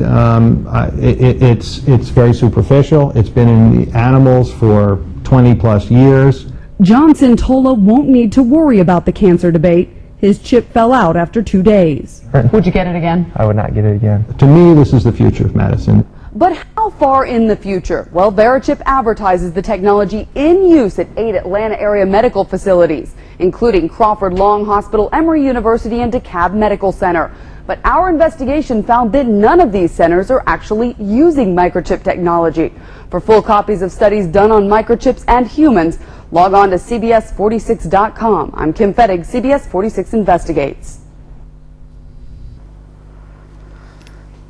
it's very superficial. It's been in the animals for 20 plus years. Johnson Tola won't need to worry about the cancer debate. His chip fell out after 2 days. Would you get it again? I would not get it again. To me, this is the future of medicine. But how far in the future? Well, Verichip advertises the technology in use at 8 Atlanta area medical facilities, including Crawford Long Hospital, Emory University, and DeKalb Medical Center. But our investigation found that none of these centers are actually using microchip technology. For full copies of studies done on microchips and humans, log on to CBS46.com. I'm Kim Fettig, CBS 46 Investigates.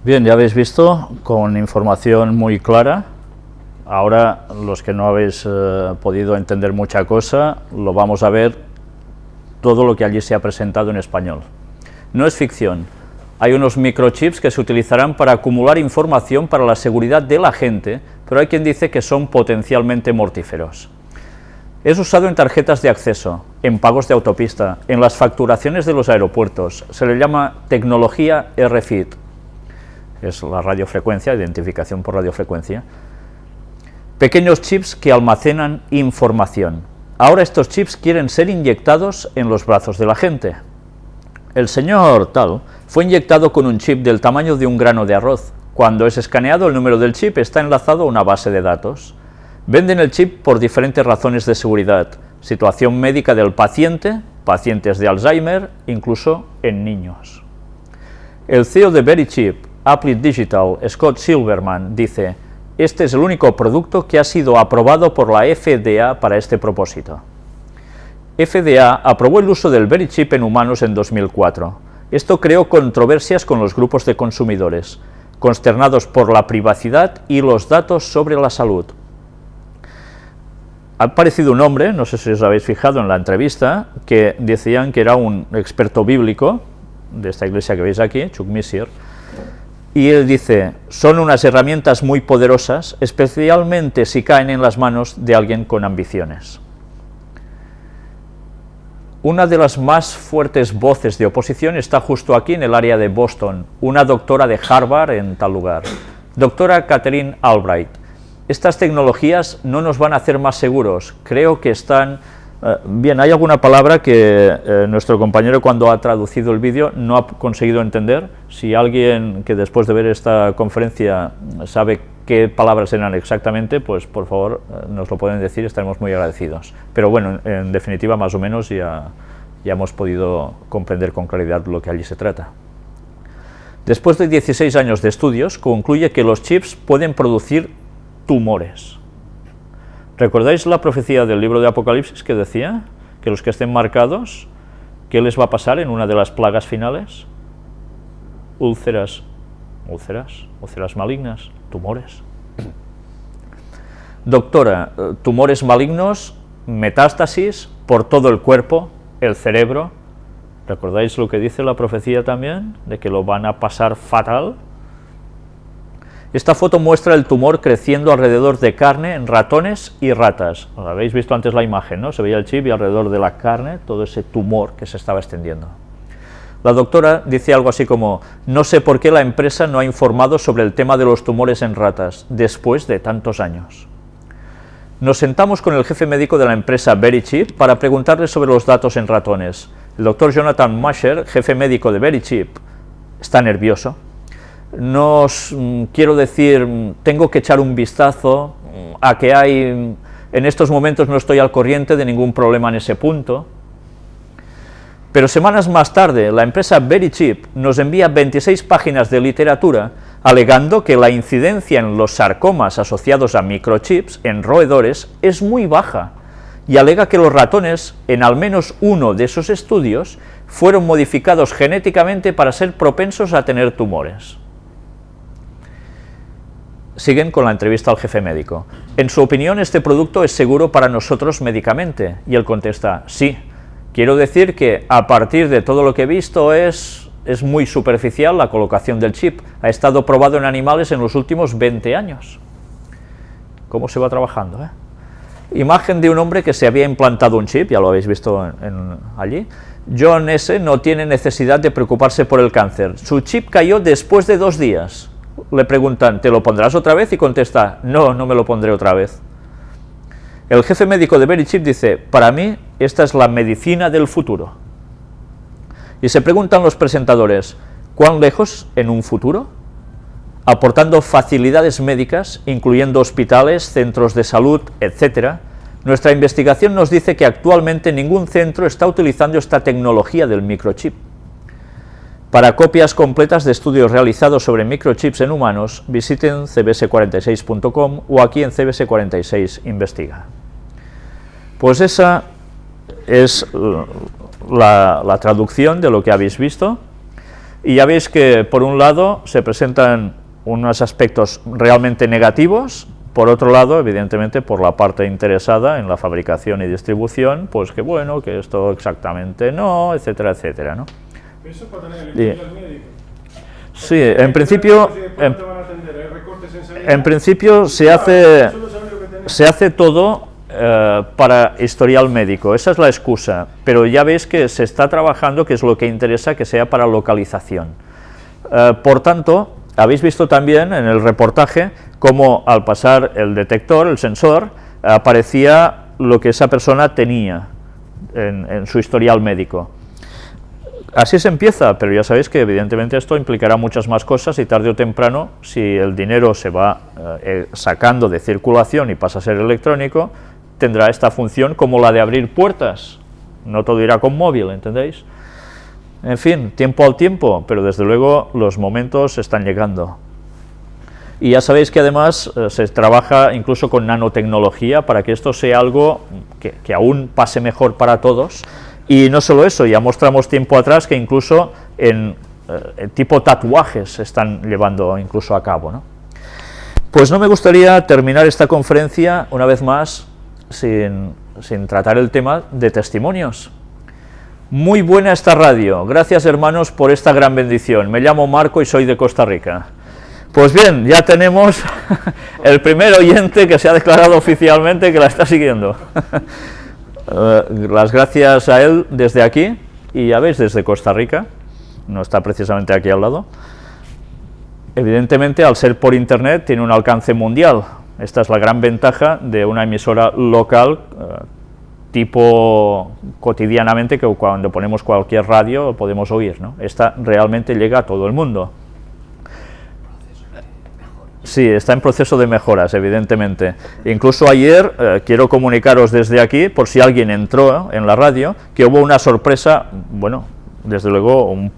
Bien, ya habéis visto, con información muy clara. Ahora, los que no habéis podido entender mucha cosa, lo vamos a ver todo lo que allí se ha presentado en español. No es ficción. Hay unos microchips que se utilizarán para acumular información para la seguridad de la gente, pero hay quien dice que son potencialmente mortíferos. Es usado en tarjetas de acceso, en pagos de autopista, en las facturaciones de los aeropuertos. Se le llama tecnología RFID. Es la radiofrecuencia, identificación por radiofrecuencia. Pequeños chips que almacenan información. Ahora estos chips quieren ser inyectados en los brazos de la gente. El señor tal fue inyectado con un chip del tamaño de un grano de arroz. Cuando es escaneado, el número del chip está enlazado a una base de datos. Venden el chip por diferentes razones de seguridad, situación médica del paciente, pacientes de Alzheimer, incluso en niños. El CEO de Verichip, Applet Digital, Scott Silverman, dice: este es el único producto que ha sido aprobado por la FDA para este propósito. FDA aprobó el uso del Verichip en humanos en 2004. Esto creó controversias con los grupos de consumidores, consternados por la privacidad y los datos sobre la salud. Ha aparecido un hombre, no sé si os habéis fijado en la entrevista, que decían que era un experto bíblico de esta iglesia que veis aquí, Chuck Missler, y él dice: son unas herramientas muy poderosas, especialmente si caen en las manos de alguien con ambiciones. Una de las más fuertes voces de oposición está justo aquí en el área de Boston, una doctora de Harvard en tal lugar, doctora Catherine Albright. Estas tecnologías no nos van a hacer más seguros, creo que están... bien, hay alguna palabra que nuestro compañero, cuando ha traducido el vídeo, no ha conseguido entender. Si alguien que después de ver esta conferencia sabe qué palabras eran exactamente, pues por favor nos lo pueden decir, estaremos muy agradecidos. Pero bueno, en definitiva, más o menos ya hemos podido comprender con claridad lo que allí se trata. Después de 16 años de estudios, concluye que los chips pueden producir tumores. ¿Recordáis la profecía del libro de Apocalipsis que decía que los que estén marcados, qué les va a pasar en una de las plagas finales? Úlceras malignas, tumores. Doctora, tumores malignos, metástasis por todo el cuerpo, el cerebro. ¿Recordáis lo que dice la profecía también? De que lo van a pasar fatal. Esta foto muestra el tumor creciendo alrededor de carne en ratones y ratas. Habéis visto antes la imagen, ¿no? Se veía el chip y alrededor de la carne todo ese tumor que se estaba extendiendo. La doctora dice algo así como: no sé por qué la empresa no ha informado sobre el tema de los tumores en ratas después de tantos años. Nos sentamos con el jefe médico de la empresa Verichip para preguntarle sobre los datos en ratones. El doctor Jonathan Masher, jefe médico de Verichip, está nervioso. Quiero decir, tengo que echar un vistazo a que hay, en estos momentos no estoy al corriente de ningún problema en ese punto. Pero semanas más tarde, la empresa Verichip nos envía 26 páginas de literatura alegando que la incidencia en los sarcomas asociados a microchips en roedores es muy baja, y alega que los ratones, en al menos uno de esos estudios, fueron modificados genéticamente para ser propensos a tener tumores. Siguen con la entrevista al jefe médico. En su opinión, este producto es seguro para nosotros médicamente, y él contesta: sí. Quiero decir que a partir de todo lo que he visto es muy superficial la colocación del chip. Ha estado probado en animales en los últimos 20 años. ¿Cómo se va trabajando, eh? Imagen de un hombre que se había implantado un chip, ya lo habéis visto allí. John S. no tiene necesidad de preocuparse por el cáncer. Su chip cayó después de 2 días. Le preguntan: ¿te lo pondrás otra vez? Y contesta: no, no me lo pondré otra vez. El jefe médico de Verichip dice, para mí esta es la medicina del futuro. Y se preguntan los presentadores, ¿cuán lejos en un futuro? Aportando facilidades médicas, incluyendo hospitales, centros de salud, etc., nuestra investigación nos dice que actualmente ningún centro está utilizando esta tecnología del microchip. Para copias completas de estudios realizados sobre microchips en humanos, visiten cbs46.com o aquí en CBS46 Investiga. Pues esa es la traducción de lo que habéis visto, y ya veis que por un lado se presentan unos aspectos realmente negativos, por otro lado, evidentemente, por la parte interesada en la fabricación y distribución, pues que bueno, que esto exactamente no, etcétera, etcétera, ¿no? Eso para tener electricidad médica. Sí, en principio se hace todo para historial médico, esa es la excusa, pero ya veis que se está trabajando, que es lo que interesa, que sea para localización. Por tanto, habéis visto también en el reportaje cómo al pasar el detector, el sensor, aparecía lo que esa persona tenía en su historial médico. Así se empieza, pero ya sabéis que evidentemente esto implicará muchas más cosas y tarde o temprano, si el dinero se va sacando de circulación y pasa a ser electrónico, tendrá esta función como la de abrir puertas. No todo irá con móvil, ¿entendéis? En fin, tiempo al tiempo, pero desde luego los momentos están llegando. Y ya sabéis que además se trabaja incluso con nanotecnología para que esto sea algo que aún pase mejor para todos. Y no solo eso, ya mostramos tiempo atrás que incluso en tipo tatuajes se están llevando incluso a cabo, ¿no? Pues no me gustaría terminar esta conferencia una vez más sin tratar el tema de testimonios. Muy buena esta radio, gracias hermanos por esta gran bendición. Me llamo Marco y soy de Costa Rica. Pues bien, ya tenemos el primer oyente que se ha declarado oficialmente que la está siguiendo. Las gracias a él desde aquí, y ya veis, desde Costa Rica, no está precisamente aquí al lado. Evidentemente, al ser por internet, tiene un alcance mundial. Esta es la gran ventaja de una emisora local, tipo cotidianamente, que cuando ponemos cualquier radio podemos oír, ¿no? Esta realmente llega a todo el mundo. Sí, está en proceso de mejoras, evidentemente. Incluso ayer, quiero comunicaros desde aquí, por si alguien entró en la radio, que hubo una sorpresa, bueno, desde luego un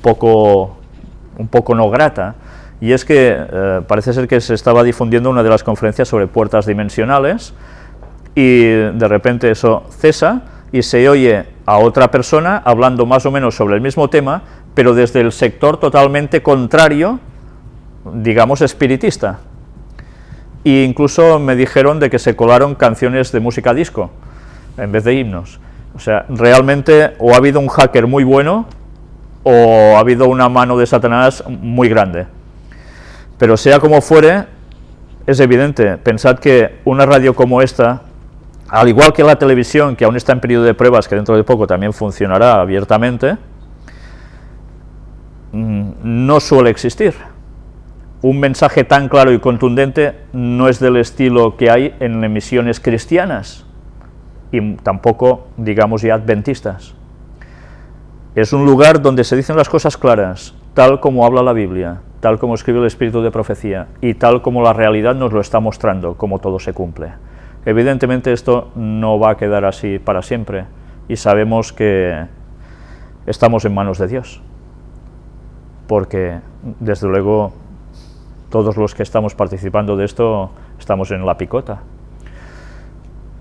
poco no grata, y es que parece ser que se estaba difundiendo una de las conferencias sobre puertas dimensionales, y de repente eso cesa, y se oye a otra persona hablando más o menos sobre el mismo tema, pero desde el sector totalmente contrario, digamos espiritista, e incluso me dijeron de que se colaron canciones de música disco en vez de himnos. O sea, realmente o ha habido un hacker muy bueno o ha habido una mano de Satanás muy grande, pero sea como fuere, es evidente. Pensad que una radio como esta, al igual que la televisión, que aún está en periodo de pruebas, que dentro de poco también funcionará abiertamente, no suele existir. Un mensaje tan claro y contundente no es del estilo que hay en emisiones cristianas, y tampoco, digamos, ya adventistas. Es un lugar donde se dicen las cosas claras, tal como habla la Biblia, tal como escribe el Espíritu de Profecía, y tal como la realidad nos lo está mostrando, como todo se cumple. Evidentemente esto no va a quedar así para siempre, y sabemos que estamos en manos de Dios, porque, desde luego, todos los que estamos participando de esto estamos en la picota,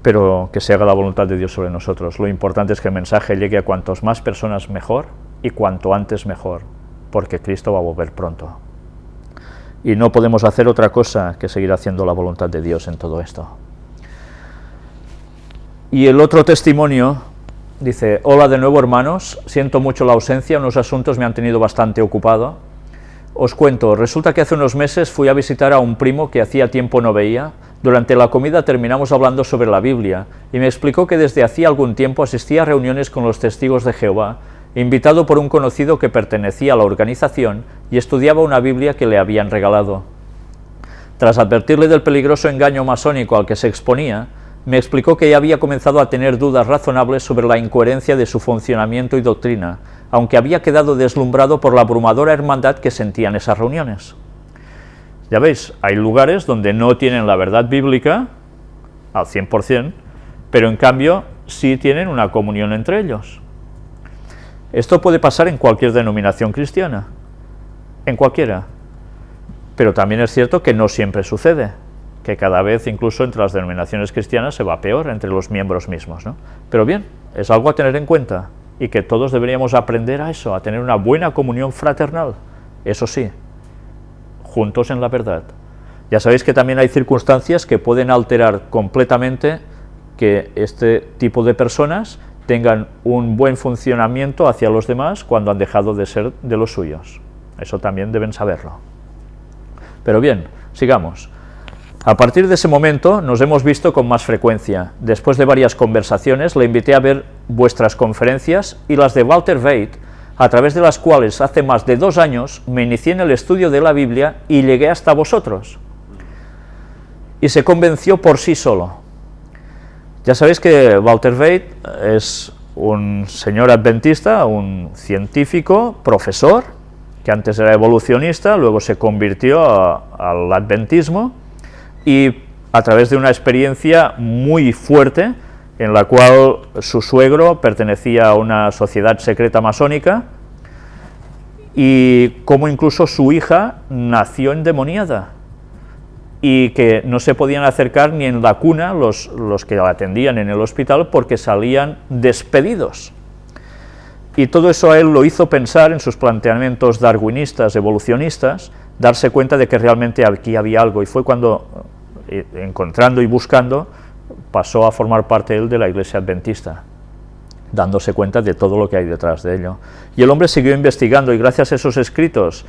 pero que se haga la voluntad de Dios sobre nosotros. Lo importante es que el mensaje llegue a cuantos más personas mejor, y cuanto antes mejor, porque Cristo va a volver pronto. Y no podemos hacer otra cosa que seguir haciendo la voluntad de Dios en todo esto. Y el otro testimonio dice: hola de nuevo hermanos, siento mucho la ausencia, unos asuntos me han tenido bastante ocupado. Os cuento, resulta que hace unos meses fui a visitar a un primo que hacía tiempo no veía. Durante la comida terminamos hablando sobre la Biblia, y me explicó que desde hacía algún tiempo asistía a reuniones con los testigos de Jehová, invitado por un conocido que pertenecía a la organización y estudiaba una Biblia que le habían regalado. Tras advertirle del peligroso engaño masónico al que se exponía, me explicó que ya había comenzado a tener dudas razonables sobre la incoherencia de su funcionamiento y doctrina, aunque había quedado deslumbrado por la abrumadora hermandad que sentía en esas reuniones. Ya veis, hay lugares donde no tienen la verdad bíblica al 100%, pero en cambio sí tienen una comunión entre ellos. Esto puede pasar en cualquier denominación cristiana, en cualquiera, pero también es cierto que no siempre sucede, que cada vez incluso entre las denominaciones cristianas se va peor entre los miembros mismos, ¿no? Pero bien, es algo a tener en cuenta y que todos deberíamos aprender a eso, a tener una buena comunión fraternal, eso sí, juntos en la verdad. Ya sabéis que también hay circunstancias que pueden alterar completamente que este tipo de personas tengan un buen funcionamiento hacia los demás cuando han dejado de ser de los suyos. Eso también deben saberlo. Pero bien, sigamos. A partir de ese momento nos hemos visto con más frecuencia. Después de varias conversaciones le invité a ver vuestras conferencias y las de Walter Veith, a través de las cuales hace más de 2 años me inicié en el estudio de la Biblia y llegué hasta vosotros. Y se convenció por sí solo. Ya sabéis que Walter Veith es un señor adventista, un científico, profesor, que antes era evolucionista, luego se convirtió al adventismo, y a través de una experiencia muy fuerte, en la cual su suegro pertenecía a una sociedad secreta masónica, y como incluso su hija nació endemoniada, y que no se podían acercar ni en la cuna los que la atendían en el hospital porque salían despedidos. Y todo eso a él lo hizo pensar en sus planteamientos darwinistas, evolucionistas, darse cuenta de que realmente aquí había algo, y fue cuando, encontrando y buscando, pasó a formar parte él de la Iglesia Adventista, dándose cuenta de todo lo que hay detrás de ello. Y el hombre siguió investigando, y gracias a esos escritos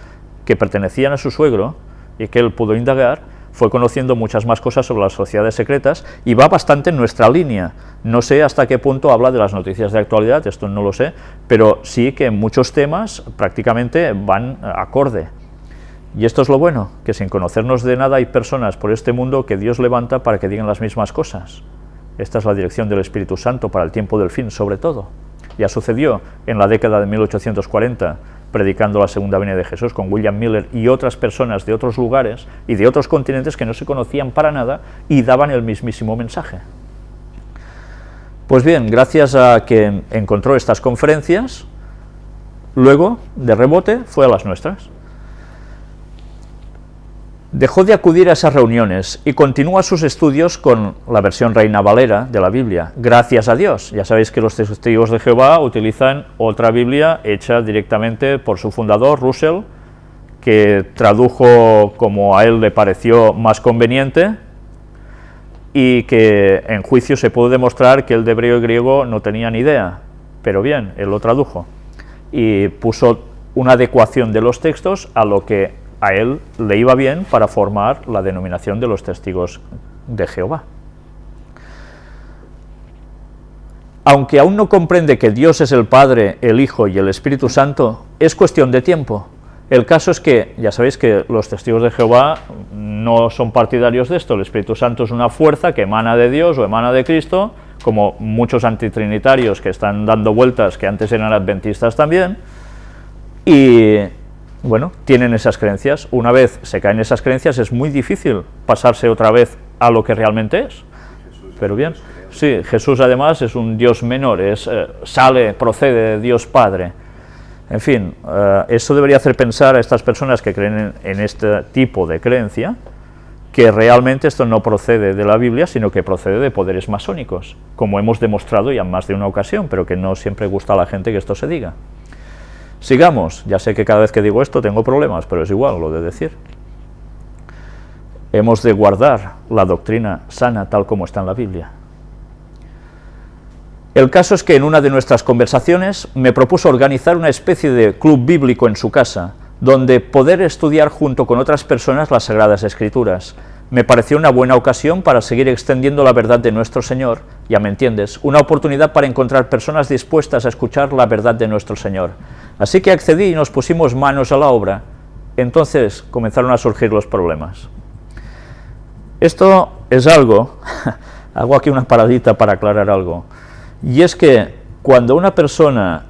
que pertenecían a su suegro, y que él pudo indagar, fue conociendo muchas más cosas sobre las sociedades secretas, y va bastante en nuestra línea. No sé hasta qué punto habla de las noticias de actualidad, esto no lo sé, pero sí que en muchos temas prácticamente van acorde. Y esto es lo bueno, que sin conocernos de nada hay personas por este mundo que Dios levanta para que digan las mismas cosas. Esta es la dirección del Espíritu Santo para el tiempo del fin, sobre todo. Ya sucedió en la década de 1840, predicando la segunda venida de Jesús con William Miller y otras personas de otros lugares y de otros continentes que no se conocían para nada y daban el mismísimo mensaje. Pues bien, gracias a que encontró estas conferencias, luego, de rebote, fue a las nuestras. Dejó de acudir a esas reuniones y continúa sus estudios con la versión Reina Valera de la Biblia, gracias a Dios. Ya sabéis que los testigos de Jehová utilizan otra Biblia hecha directamente por su fundador, Russell, que tradujo como a él le pareció más conveniente, y que en juicio se pudo demostrar que el de hebreo y griego no tenía ni idea, pero bien, él lo tradujo y puso una adecuación de los textos a lo que a él le iba bien para formar la denominación de los testigos de Jehová. Aunque aún no comprende que Dios es el Padre, el Hijo y el Espíritu Santo, es cuestión de tiempo. El caso es que, ya sabéis que los testigos de Jehová no son partidarios de esto. El Espíritu Santo es una fuerza que emana de Dios o emana de Cristo, como muchos antitrinitarios que están dando vueltas, que antes eran adventistas también, y bueno, tienen esas creencias. Una vez se caen esas creencias es muy difícil pasarse otra vez a lo que realmente es. Pero bien, sí, Jesús además es un Dios menor, procede de Dios Padre. En fin, eso debería hacer pensar a estas personas que creen en este tipo de creencia, que realmente esto no procede de la Biblia, sino que procede de poderes masónicos, como hemos demostrado ya en más de una ocasión, pero que no siempre gusta a la gente que esto se diga. Sigamos, ya sé que cada vez que digo esto tengo problemas, pero es igual lo de decir. Hemos de guardar la doctrina sana tal como está en la Biblia. El caso es que en una de nuestras conversaciones me propuso organizar una especie de club bíblico en su casa, donde poder estudiar junto con otras personas las Sagradas Escrituras. Me pareció una buena ocasión para seguir extendiendo la verdad de nuestro Señor, ya me entiendes, una oportunidad para encontrar personas dispuestas a escuchar la verdad de nuestro Señor. Así que accedí y nos pusimos manos a la obra. Entonces comenzaron a surgir los problemas. Esto es algo Hago aquí una paradita para aclarar algo. Y es que cuando una persona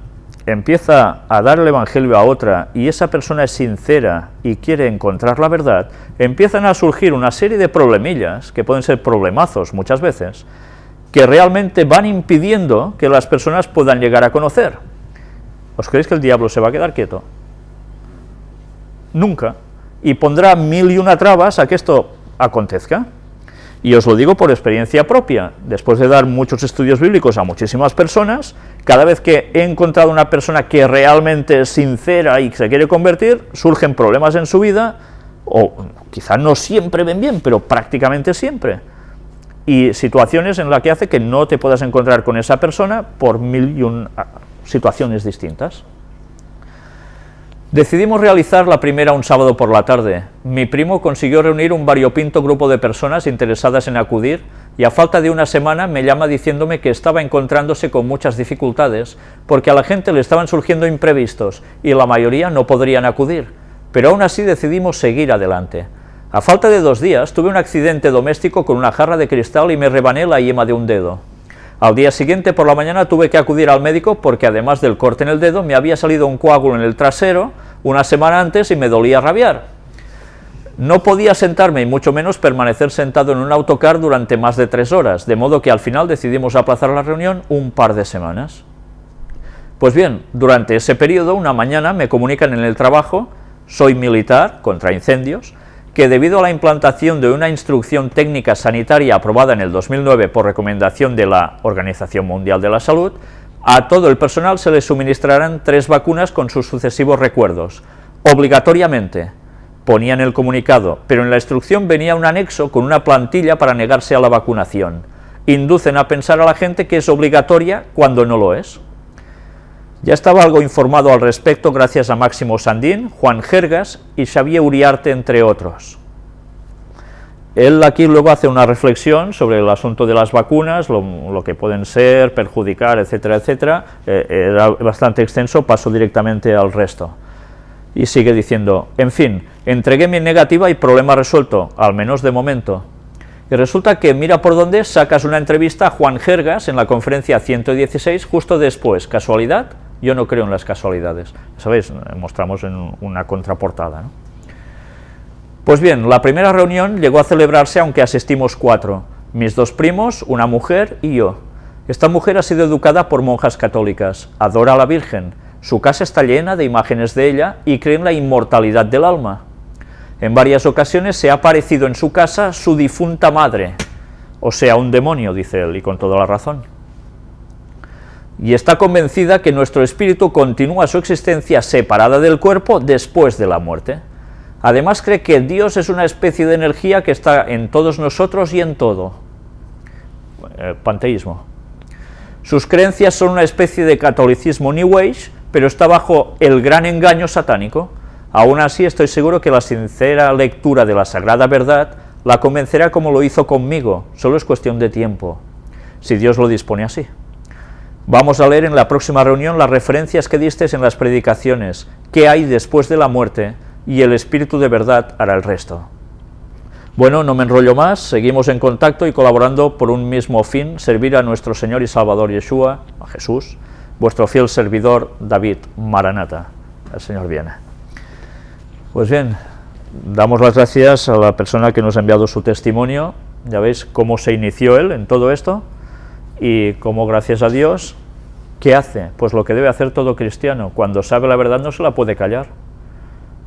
empieza a dar el evangelio a otra y esa persona es sincera y quiere encontrar la verdad, empiezan a surgir una serie de problemillas, que pueden ser problemazos muchas veces, que realmente van impidiendo que las personas puedan llegar a conocer. ¿Os creéis que el diablo se va a quedar quieto? Nunca. Y pondrá 1001 trabas a que esto acontezca. Y os lo digo por experiencia propia. Después de dar muchos estudios bíblicos a muchísimas personas, cada vez que he encontrado una persona que realmente es sincera y se quiere convertir, surgen problemas en su vida, o quizás no siempre ven bien, pero prácticamente siempre. Y situaciones en las que hace que no te puedas encontrar con esa persona por 1001 situaciones distintas. Decidimos realizar la primera un sábado por la tarde. Mi primo consiguió reunir un variopinto grupo de personas interesadas en acudir y a falta de una semana me llama diciéndome que estaba encontrándose con muchas dificultades porque a la gente le estaban surgiendo imprevistos y la mayoría no podrían acudir, pero aún así decidimos seguir adelante. A falta de 2 días tuve un accidente doméstico con una jarra de cristal y me rebané la yema de un dedo. Al día siguiente por la mañana tuve que acudir al médico porque además del corte en el dedo me había salido un coágulo en el trasero una semana antes y me dolía rabiar. No podía sentarme y mucho menos permanecer sentado en un autocar durante más de 3 horas, de modo que al final decidimos aplazar la reunión un par de semanas. Pues bien, durante ese periodo, una mañana me comunican en el trabajo, soy militar contra incendios, que debido a la implantación de una instrucción técnica sanitaria aprobada en el 2009 por recomendación de la Organización Mundial de la Salud, a todo el personal se les suministrarán 3 vacunas con sus sucesivos recuerdos, obligatoriamente, ponía en el comunicado, pero en la instrucción venía un anexo con una plantilla para negarse a la vacunación. Inducen a pensar a la gente que es obligatoria cuando no lo es. Ya estaba algo informado al respecto gracias a Máximo Sandín, Juan Jergas y Xavier Uriarte, entre otros. Él aquí luego hace una reflexión sobre el asunto de las vacunas, lo que pueden ser, perjudicar, etcétera, etcétera. Era bastante extenso, paso directamente al resto. Y sigue diciendo, en fin, entregué mi negativa y problema resuelto, al menos de momento. Y resulta que, mira por dónde, sacas una entrevista a Juan Jergas en la conferencia 116, justo después. ¿Casualidad? Yo no creo en las casualidades. ¿Sabéis? Mostramos en una contraportada, ¿no? Pues bien, la primera reunión llegó a celebrarse aunque asistimos 4, mis 2 primos, una mujer y yo. Esta mujer ha sido educada por monjas católicas, adora a la Virgen, su casa está llena de imágenes de ella y cree en la inmortalidad del alma. En varias ocasiones se ha aparecido en su casa su difunta madre, o sea, un demonio, dice él, y con toda la razón. Y está convencida que nuestro espíritu continúa su existencia separada del cuerpo después de la muerte. Además cree que Dios es una especie de energía que está en todos nosotros y en todo. Panteísmo. Sus creencias son una especie de catolicismo New Age, pero está bajo el gran engaño satánico. Aún así estoy seguro que la sincera lectura de la Sagrada Verdad la convencerá como lo hizo conmigo, solo es cuestión de tiempo, si Dios lo dispone así. Vamos a leer en la próxima reunión las referencias que disteis en las predicaciones, qué hay después de la muerte, y el Espíritu de verdad hará el resto. Bueno, no me enrollo más, seguimos en contacto y colaborando por un mismo fin, servir a nuestro Señor y Salvador Yeshua, a Jesús, vuestro fiel servidor David Maranata. El Señor viene. Pues bien, damos las gracias a la persona que nos ha enviado su testimonio, ya veis cómo se inició él en todo esto, y cómo gracias a Dios, ¿qué hace? Pues lo que debe hacer todo cristiano, cuando sabe la verdad no se la puede callar,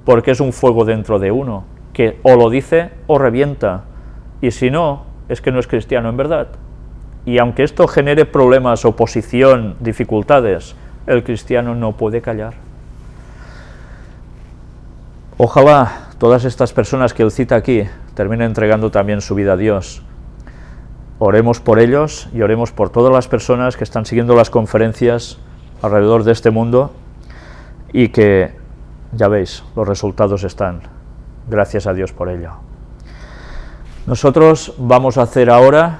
porque es un fuego dentro de uno, que o lo dice o revienta, y si no, es que no es cristiano en verdad. Y aunque esto genere problemas, oposición, dificultades, el cristiano no puede callar. Ojalá todas estas personas que él cita aquí terminen entregando también su vida a Dios. Oremos por ellos y oremos por todas las personas que están siguiendo las conferencias alrededor de este mundo y que, ya veis, los resultados están. Gracias a Dios por ello. Nosotros vamos a hacer ahora